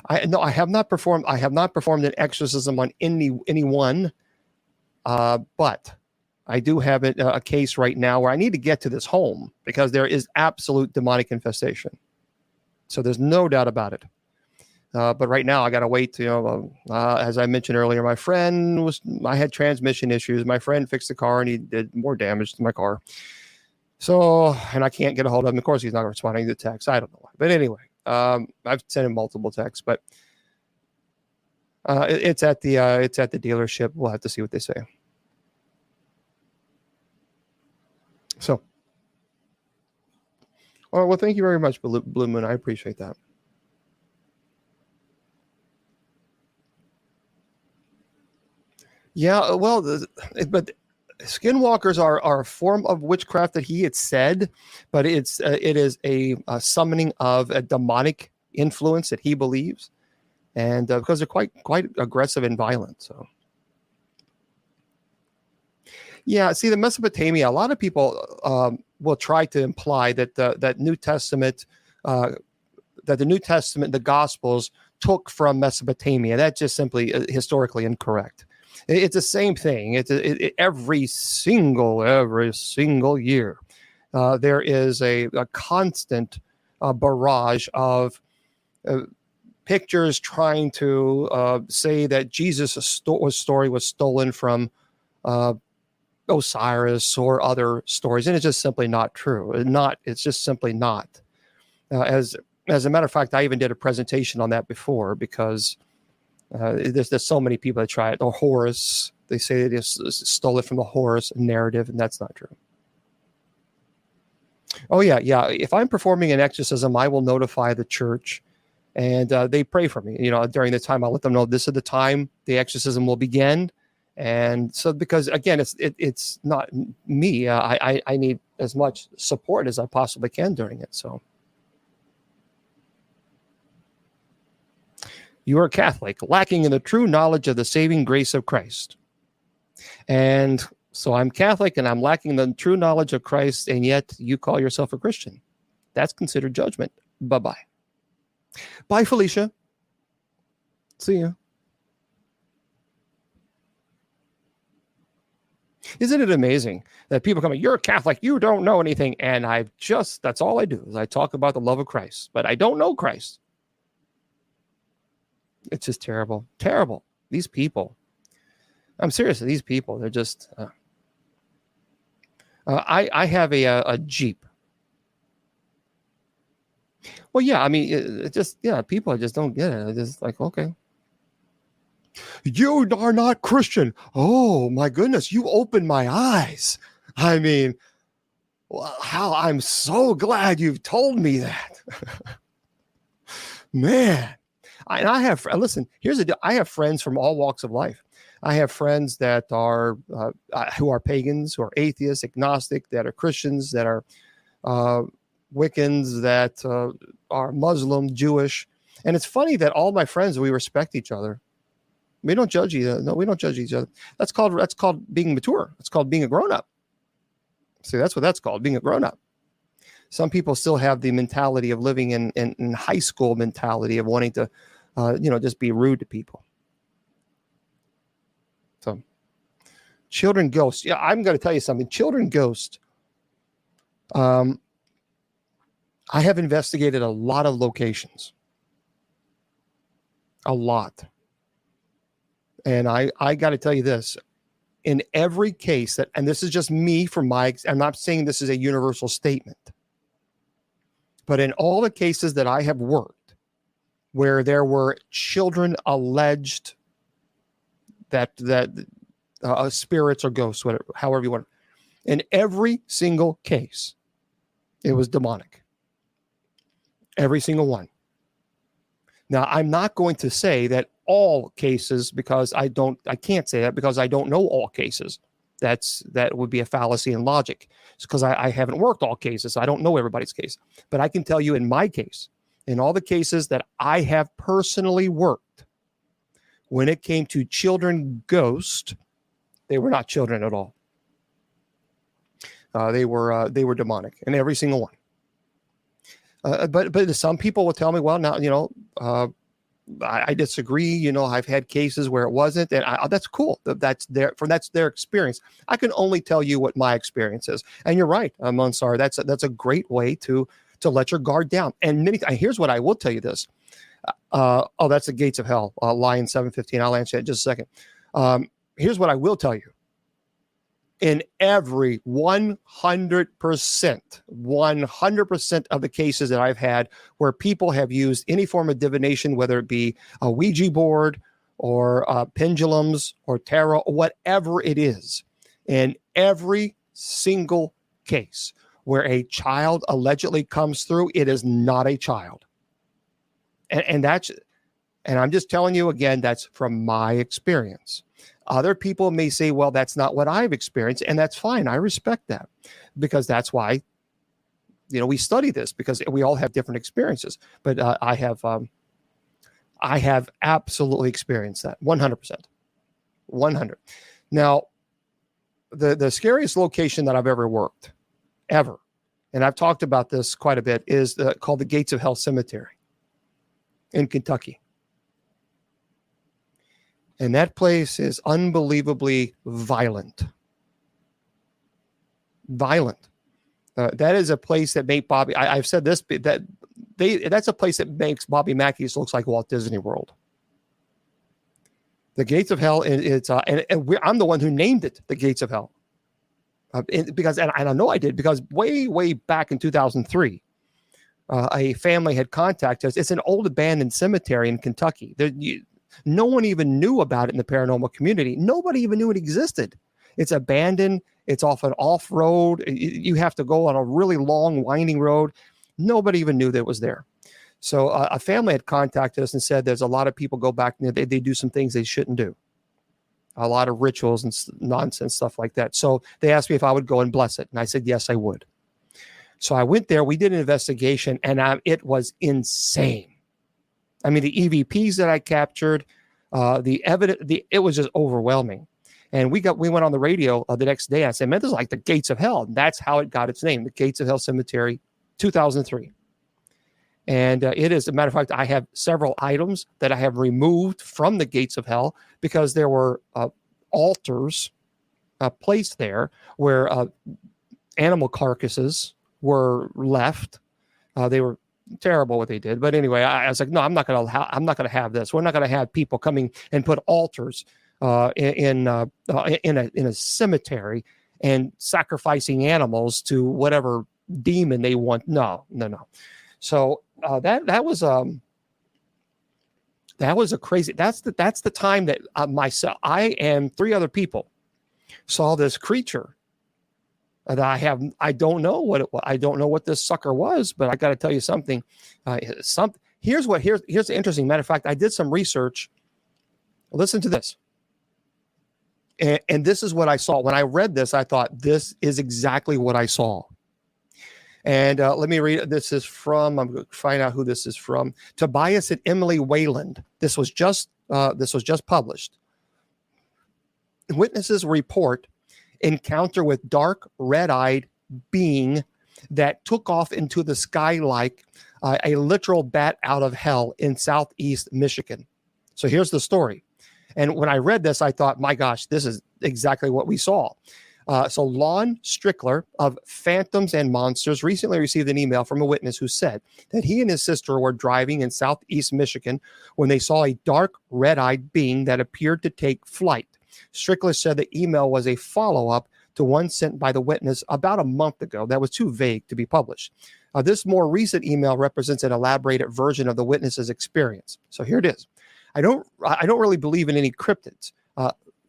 I have not performed an exorcism on anyone, but I do have a case right now where I need to get to this home because there is absolute demonic infestation. So there's no doubt about it. But right now I got to wait. As I mentioned earlier, I had transmission issues. My friend fixed the car and he did more damage to my car. So, and I can't get a hold of him. Of course, he's not responding to text. I don't know why. But anyway, I've sent him multiple texts, but it's at the dealership. We'll have to see what they say. So, well, thank you very much, Blue Moon. I appreciate that. Yeah, well, but skinwalkers are a form of witchcraft that he had said, but it is a summoning of a demonic influence that he believes, and because they're quite aggressive and violent. So, yeah, see, the Mesopotamia, a lot of people will try to imply that that New Testament, that the New Testament, the Gospels took from Mesopotamia. That's just simply historically incorrect. It's the same thing. Every single year, there is a constant barrage of pictures trying to say that Jesus' story was stolen from Osiris or other stories, and it's just simply not true. It's just simply not. As a matter of fact, I even did a presentation on that before because there's so many people that try it. Or Horus, they say they just stole it from the Horus narrative, and that's not true. Oh yeah. If I'm performing an exorcism, I will notify the church, and they pray for me. During the time, I'll let them know this is the time the exorcism will begin. And so, because again, it's not me. I need as much support as I possibly can during it. So. You are Catholic, lacking in the true knowledge of the saving grace of Christ. And so I'm Catholic and I'm lacking the true knowledge of Christ, and yet you call yourself a Christian. That's considered judgment. Bye-bye. Bye, Felicia. See ya. Isn't it amazing that people come, you're a Catholic, you don't know anything. And that's all I do is I talk about the love of Christ, but I don't know Christ. It's just terrible. Terrible. These people. I'm serious. These people, they're just... I have a Jeep. Well, yeah, I mean, people just don't get it. It's just like, okay. You are not Christian. Oh, my goodness. You opened my eyes. I mean, how I'm so glad you've told me that. Man. I have friends from all walks of life. I have friends that are who are pagans, who are atheists, agnostic, that are Christians, that are Wiccans, that are Muslim, Jewish. And it's funny that all my friends, we respect each other. We don't judge each other. No, we don't judge each other. That's called being mature. It's called being a grown-up. See, that's what that's called, being a grown-up. Some people still have the mentality of living in high school mentality of wanting to just be rude to people. So, Children Ghost. Yeah, I'm going to tell you something. Children Ghost. I have investigated a lot of locations. A lot. And I got to tell you this. In every case and this is just me from I'm not saying this is a universal statement. But in all the cases that I have worked, where there were children alleged that spirits or ghosts, whatever, however you want. In every single case, it was demonic. Every single one. Now, I'm not going to say that all cases, because I can't say that because I don't know all cases. That would be a fallacy in logic. It's because I haven't worked all cases. So I don't know everybody's case. But I can tell you in my case, in all the cases that I have personally worked, when it came to children ghost, they were not children at all. They were demonic in every single one. But some people will tell me, well, now, I disagree. I've had cases where it wasn't, and that's cool. That's their experience. I can only tell you what my experience is. And you're right, Monsar. That's a great way to let your guard down. And here's what I will tell you this. That's the gates of hell. Lion 715. I'll answer that in just a second. Here's what I will tell you. In every 100% of the cases that I've had where people have used any form of divination, whether it be a Ouija board or pendulums or tarot, whatever it is, in every single case where a child allegedly comes through, it is not a child. And I'm just telling you again, that's from my experience. Other people may say, well, that's not what I've experienced, and that's fine. I respect that, because that's why, we study this, because we all have different experiences. But I have absolutely experienced that 100%. 100. Now, the scariest location that I've ever worked, ever, and I've talked about this quite a bit, is called the Gates of Hell Cemetery in Kentucky. And that place is unbelievably violent. That is a place that made Bobby. I've said this, that's a place that makes Bobby Mackey's looks like Walt Disney World. The Gates of Hell. I'm the one who named it the Gates of Hell, because I know I did, because way back in 2003, a family had contacted us. It's an old abandoned cemetery in Kentucky. No one even knew about it in the paranormal community. Nobody even knew it existed. It's abandoned. It's off an off-road. You have to go on a really long, winding road. Nobody even knew that it was there. So a family had contacted us and said there's a lot of people go back there. They do some things they shouldn't do. A lot of rituals and nonsense, stuff like that. So they asked me if I would go and bless it. And I said, yes, I would. So I went there. We did an investigation, and it was insane. I mean, the EVPs that I captured, the evidence, it was just overwhelming. And we went on the radio the next day. I said, man, this is like the Gates of Hell. And that's how it got its name, the Gates of Hell Cemetery, 2003. And it is, as a matter of fact, I have several items that I have removed from the Gates of Hell because there were altars placed there where animal carcasses were left. They were terrible what they did, but anyway, I was like, no, I'm not going to have this. We're not going to have people coming and put altars in a cemetery and sacrificing animals to whatever demon they want. No. So that was a crazy. That's the time that myself, I and 3 other people saw this creature. That I don't know what I don't know what this sucker was, but I got to tell you something. Here's the interesting matter of fact. I did some research. Listen to this, and this is what I saw when I read this. I thought this is exactly what I saw. And let me read it. This is from. I'm going to find out who this is from. Tobias and Emily Wayland. This was just published. Witnesses report encounter with dark red-eyed being that took off into the sky like a literal bat out of hell in southeast Michigan. So here's the story. And when I read this, I thought, my gosh, this is exactly what we saw. So Lon Strickler of Phantoms and Monsters recently received an email from a witness who said that he and his sister were driving in southeast Michigan when they saw a dark red-eyed being that appeared to take flight. Strickler said the email was a follow-up to one sent by the witness about a month ago that was too vague to be published. This more recent email represents an elaborated version of the witness's experience. So here it is. I don't really believe in any cryptids,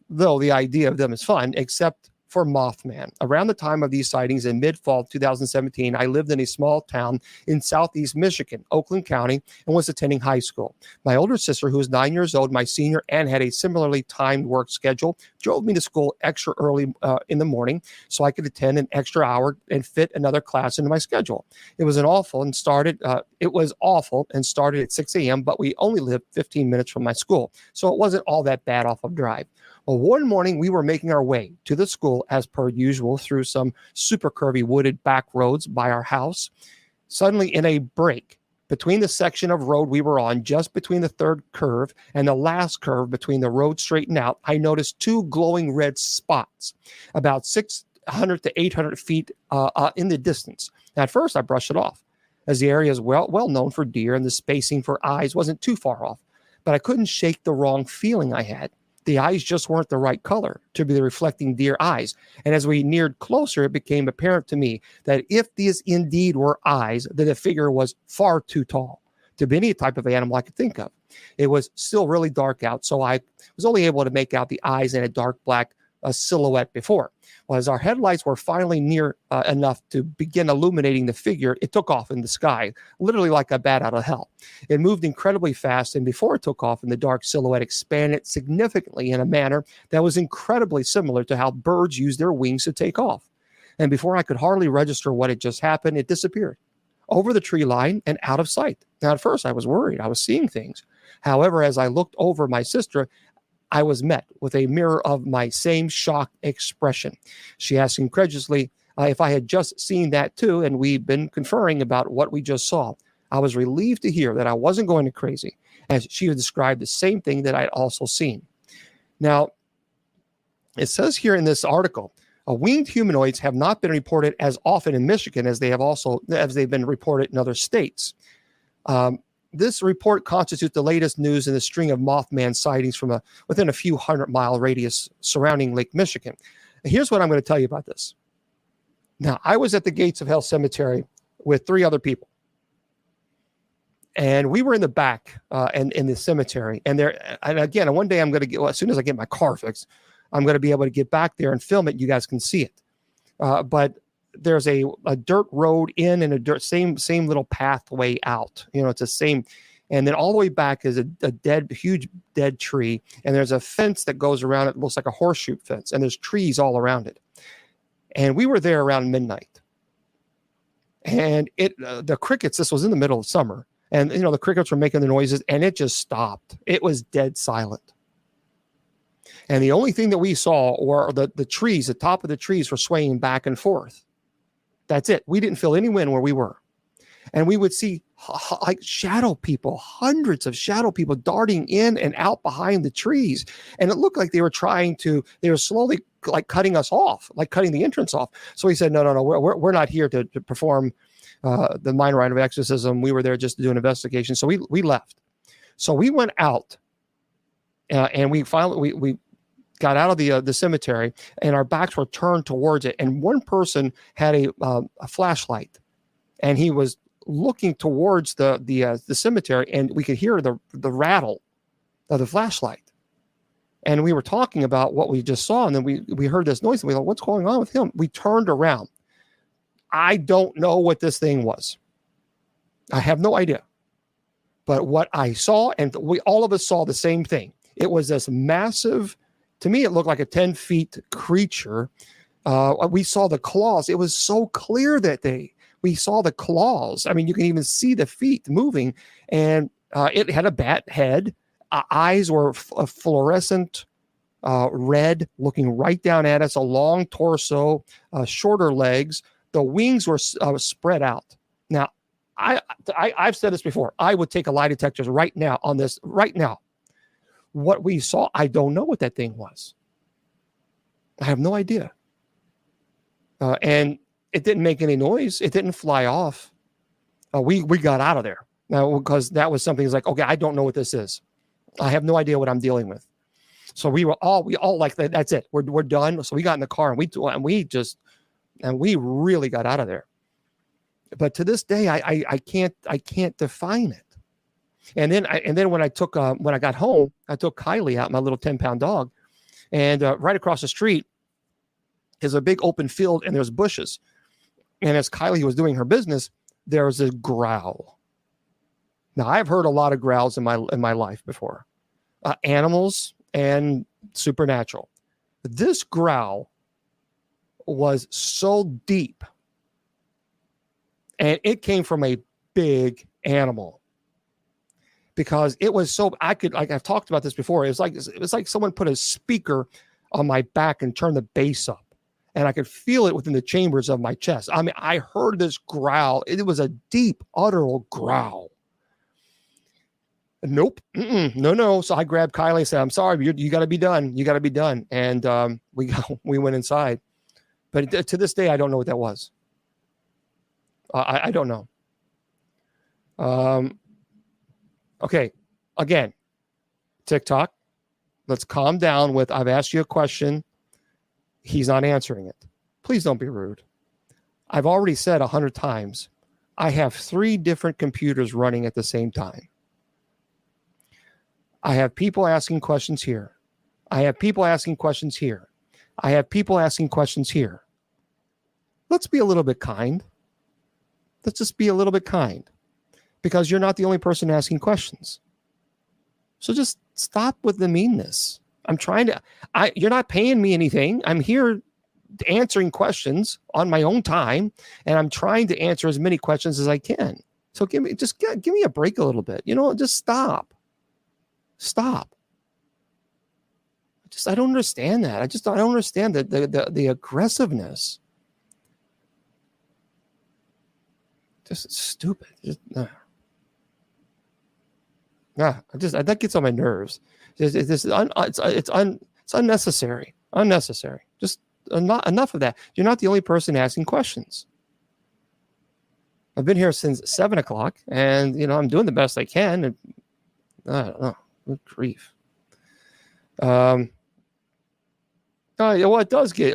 though the idea of them is fun, except for Mothman. Around the time of these sightings in mid-fall 2017, I lived in a small town in southeast Michigan, Oakland County, and was attending high school. My older sister, who was 9 years old, my senior, and had a similarly timed work schedule, drove me to school extra early in the morning so I could attend an extra hour and fit another class into my schedule. It was awful and started at 6 a.m., but we only lived 15 minutes from my school, so it wasn't all that bad off of drive. Well, one morning we were making our way to the school as per usual through some super curvy wooded back roads by our house. Suddenly, in a break between the section of road we were on, just between the third curve and the last curve between the road straightened out, I noticed two glowing red spots about 600 to 800 feet in the distance. At first, I brushed it off, as the area is well known for deer and the spacing for eyes wasn't too far off. But I couldn't shake the wrong feeling I had. The eyes just weren't the right color to be the reflecting deer eyes. And as we neared closer, it became apparent to me that if these indeed were eyes, then the figure was far too tall to be any type of animal I could think of. It was still really dark out, so I was only able to make out the eyes in a dark black silhouette before. Well, as our headlights were finally near enough to begin illuminating the figure, it took off in the sky, literally like a bat out of hell. It moved incredibly fast, and before it took off, and the dark silhouette expanded significantly in a manner that was incredibly similar to how birds use their wings to take off. And before I could hardly register what had just happened, it disappeared over the tree line and out of sight. Now, at first, I was worried. I was seeing things. However, as I looked over my sister, I was met with a mirror of my same shocked expression. She asked incredulously if I had just seen that too, and we'd been conferring about what we just saw. I was relieved to hear that I wasn't going crazy, as she had described the same thing that I'd also seen. Now, it says here in this article, winged humanoids have not been reported as often in Michigan as they've been reported in other states. This report constitutes the latest news in the string of Mothman sightings from within a few 100-mile radius surrounding Lake Michigan. Here's what I'm going to tell you about this. Now, I was at the Gates of Hell Cemetery with 3 other people. And we were in the back and in the cemetery. And again, one day I'm going to as soon as I get my car fixed, I'm going to be able to get back there and film it. You guys can see it. But there's a dirt road in and a same little pathway out. It's the same. And then all the way back is a huge dead tree. And there's a fence that goes around it. It looks like a horseshoe fence. And there's trees all around it. And we were there around midnight. And the crickets, this was in the middle of summer. And, the crickets were making the noises and it just stopped. It was dead silent. And the only thing that we saw were the trees, the top of the trees were swaying back and forth. That's it. We didn't feel any wind where we were. And we would see like shadow people, hundreds of shadow people darting in and out behind the trees. And it looked like they were slowly like cutting us off, like cutting the entrance off. So he said, no, we're not here to perform the minor rite of exorcism. We were there just to do an investigation. So we left. So we went out and we got out of the cemetery, and our backs were turned towards it. And one person had a flashlight, and he was looking towards the cemetery, and we could hear the rattle of the flashlight. And we were talking about what we just saw, and then we heard this noise, and we thought, what's going on with him? We turned around. I don't know what this thing was. I have no idea. But what I saw, and all of us saw the same thing. It was this massive. To me, it looked like a 10-feet creature. We saw the claws. It was so clear that we saw the claws. I mean, you can even see the feet moving. And it had a bat head. Eyes were fluorescent red, looking right down at us. A long torso, shorter legs. The wings were spread out. Now, I've said this before. I would take a lie detector right now on this, right now. What we saw, I don't know what that thing was. I have no idea. And it didn't make any noise. It didn't fly off. We got out of there now because that was something that's like, okay, I don't know what this is. I have no idea what I'm dealing with. So we all like that. That's it. We're done. So we got in the car and we really got out of there. But to this day, I can't define it. And then when I got home, I took Kylie out, my little 10-pound dog, and right across the street is a big open field and there's bushes. And as Kylie was doing her business, there was a growl. Now, I've heard a lot of growls in my life before, animals and supernatural. This growl was so deep, and it came from a big animal, because it was so, I've talked about this before. It was like someone put a speaker on my back and turned the bass up, and I could feel it within the chambers of my chest. I mean, I heard this growl. It was a deep, utteral growl. Nope. No. So I grabbed Kylie and said, I'm sorry, you got to be done. You got to be done. And we went inside. But to this day, I don't know what that was. I don't know. Okay. Again, TikTok, let's calm down with, I've asked you a question. He's not answering it. Please don't be rude. I've already said 100 times, I have 3 different computers running at the same time. I have people asking questions here. I have people asking questions here. I have people asking questions here. Let's be a little bit kind. Let's just be a little bit kind, because you're not the only person asking questions. So just stop with the meanness. You're not paying me anything. I'm here answering questions on my own time, and I'm trying to answer as many questions as I can. So give me a break a little bit. Just stop. Stop. I don't understand that. I don't understand the aggressiveness. Just stupid. That gets on my nerves. It's unnecessary. Unnecessary. Just enough of that. You're not the only person asking questions. I've been here since 7:00, and I'm doing the best I can. And I don't know. Good grief. It does get.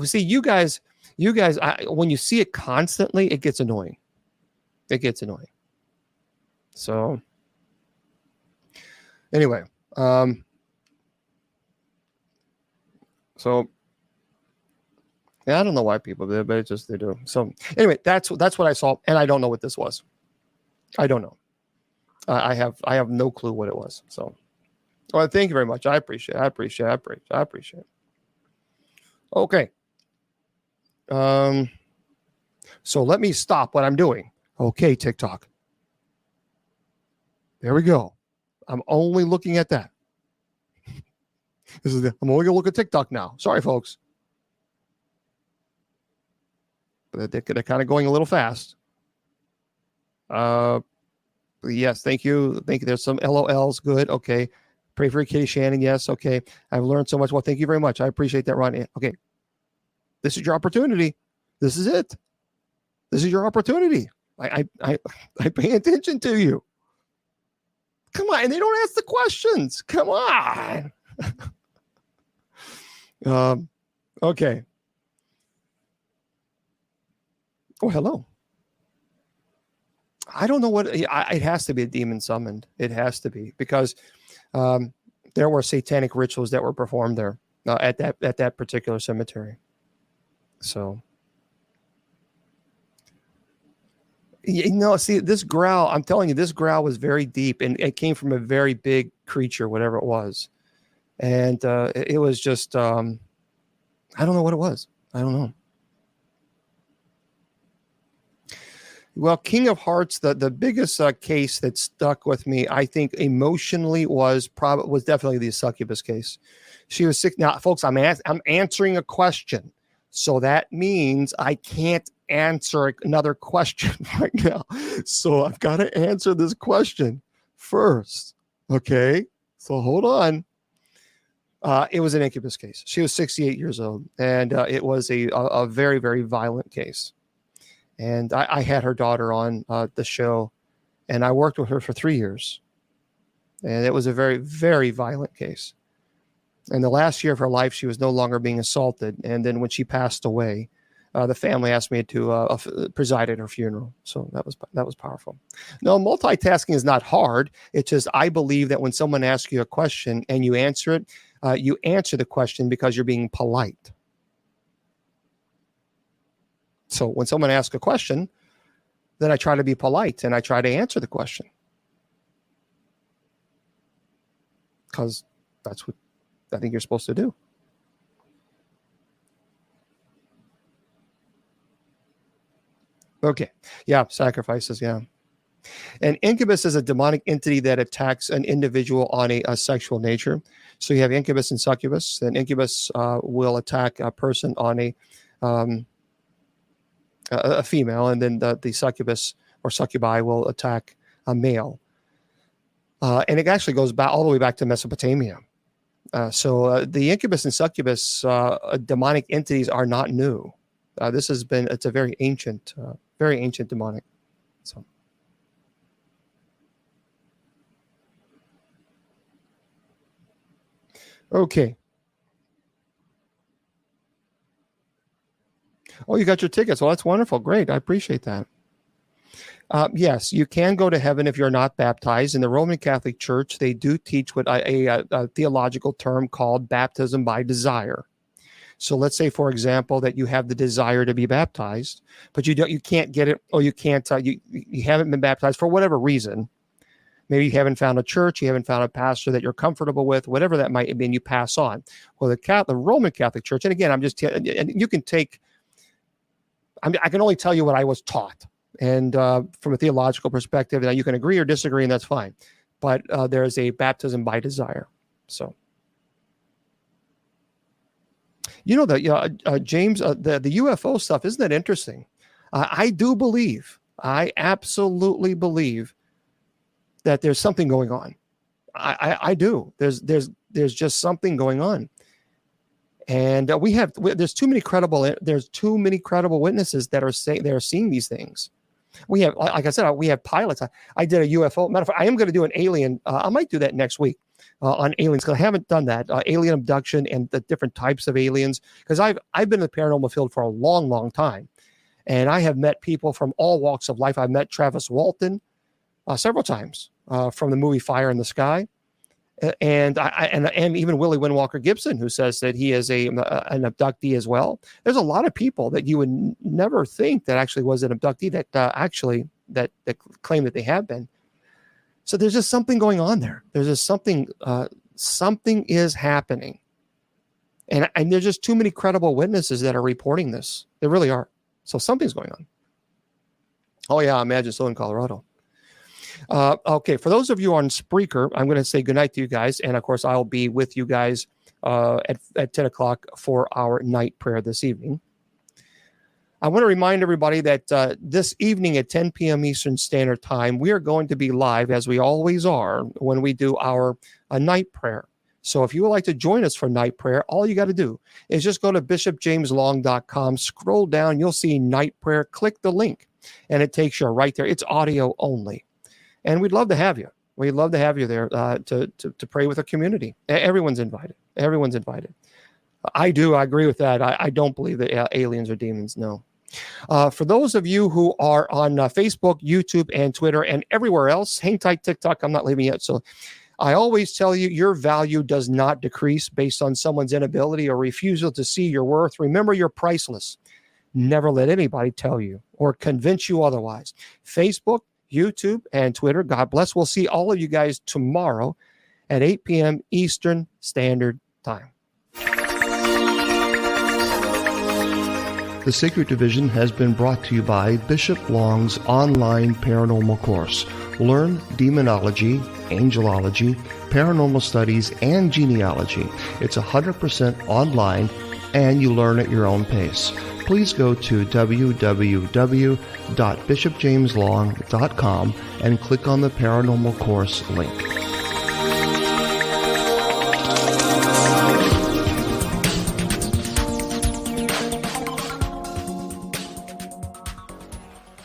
See, you guys. When you see it constantly, it gets annoying. It gets annoying. So, anyway, yeah, I don't know why people do it, but they do. So, anyway, that's what I saw, and I don't know what this was. I don't know. I have no clue what it was. So, well, thank you very much. I appreciate it. Okay. So let me stop what I'm doing. Okay, TikTok. There we go. I'm only looking at that. I'm only gonna look at TikTok now. Sorry, folks. But they're kind of going a little fast. Yes, thank you. There's some LOLs. Good. Okay. Pray for Kitty Shannon. Yes. Okay. I've learned so much. Well, thank you very much. I appreciate that, Ron. Okay. This is your opportunity. This is it. This is your opportunity. I pay attention to you. Come on. And they don't ask the questions. Come on. Okay. Oh, hello. I don't know what it has to be. A demon summoned. It has to be, because there were satanic rituals that were performed there at that particular cemetery. So, see, this growl, I'm telling you, this growl was very deep, and it came from a very big creature, whatever it was. And it was just, I don't know what it was. I don't know. Well, King of Hearts, the biggest case that stuck with me, I think, emotionally was definitely the succubus case. She was sick. Now, folks, I'm answering a question, so that means I can't answer another question right now. So I've got to answer this question first. Okay, so hold on. It was an incubus case. She was 68 years old, and it was a very, very violent case. And I had her daughter on the show, and I worked with her for 3 years. And it was a very, very violent case. And the last year of her life, she was no longer being assaulted. And then when she passed away, the family asked me to preside at her funeral. So that was powerful. No, multitasking is not hard. It's just I believe that when someone asks you a question and you answer it, you answer the question because you're being polite. So when someone asks a question, then I try to be polite and I try to answer the question. Because that's what I think you're supposed to do. Okay. Yeah. Sacrifices. Yeah. An incubus is a demonic entity that attacks an individual on a sexual nature. So you have incubus and succubus. An incubus will attack a person on a female, and then the succubus or succubi will attack a male. And it actually goes back all the way back to Mesopotamia. So the incubus and succubus demonic entities are not new. It's a very ancient demonic. So. Okay. Oh, you got your tickets. Well, that's wonderful. Great. I appreciate that. Yes, you can go to heaven if you're not baptized. In the Roman Catholic Church, they do teach what a theological term called baptism by desire. So let's say, for example, that you have the desire to be baptized, but you can't get it, or you can't, you haven't been baptized for whatever reason. Maybe you haven't found a church, you haven't found a pastor that you're comfortable with, whatever that might be, and you pass on. Well, the Roman Catholic Church, and again, and you can take, I can only tell you what I was taught. And from a theological perspective, now you can agree or disagree, and that's fine. But there is a baptism by desire. So, you know that James, the UFO stuff, isn't that interesting? I do believe, I absolutely believe that there's something going on. I do. There's just something going on. And there's too many credible witnesses that are saying they're seeing these things. We have, like I said, we have pilots. I did a UFO. Matter of fact, I am going to do an alien. I might do that next week on aliens, because I haven't done that. Alien abduction and the different types of aliens. Because I've been in the paranormal field for a long, long time, and I have met people from all walks of life. I've met Travis Walton several times from the movie Fire in the Sky. And even Willie Windwalker Gibson, who says that he is an abductee as well. There's a lot of people that you would never think that actually was an abductee that claim that they have been. So there's just something going on there. There's just something is happening, and there's just too many credible witnesses that are reporting this. There really are. So something's going on. Oh yeah, imagine so in Colorado. Okay, for those of you on Spreaker, I'm going to say goodnight to you guys. And of course, I'll be with you guys at 10 o'clock for our night prayer this evening. I want to remind everybody that this evening at 10 p.m. Eastern Standard Time, we are going to be live, as we always are, when we do our night prayer. So if you would like to join us for night prayer, all you got to do is just go to bishopjameslong.com, scroll down, you'll see night prayer, click the link, and it takes you right there. It's audio only. And we'd love to have you. We'd love to have you there to pray with the community. Everyone's invited. Everyone's invited. I agree with that. I don't believe that aliens are demons. No. For those of you who are on Facebook, YouTube, and Twitter, and everywhere else, hang tight, TikTok. I'm not leaving yet. So I always tell you, your value does not decrease based on someone's inability or refusal to see your worth. Remember, you're priceless. Never let anybody tell you or convince you otherwise. Facebook, YouTube, and Twitter. God bless. We'll see all of you guys tomorrow at 8 p.m. Eastern Standard Time. The Sacred Division has been brought to you by Bishop Long's online paranormal course. Learn demonology, angelology, paranormal studies, and genealogy. It's 100% online, and you learn at your own pace. Please go to www.bishopjameslong.com and click on the paranormal course link.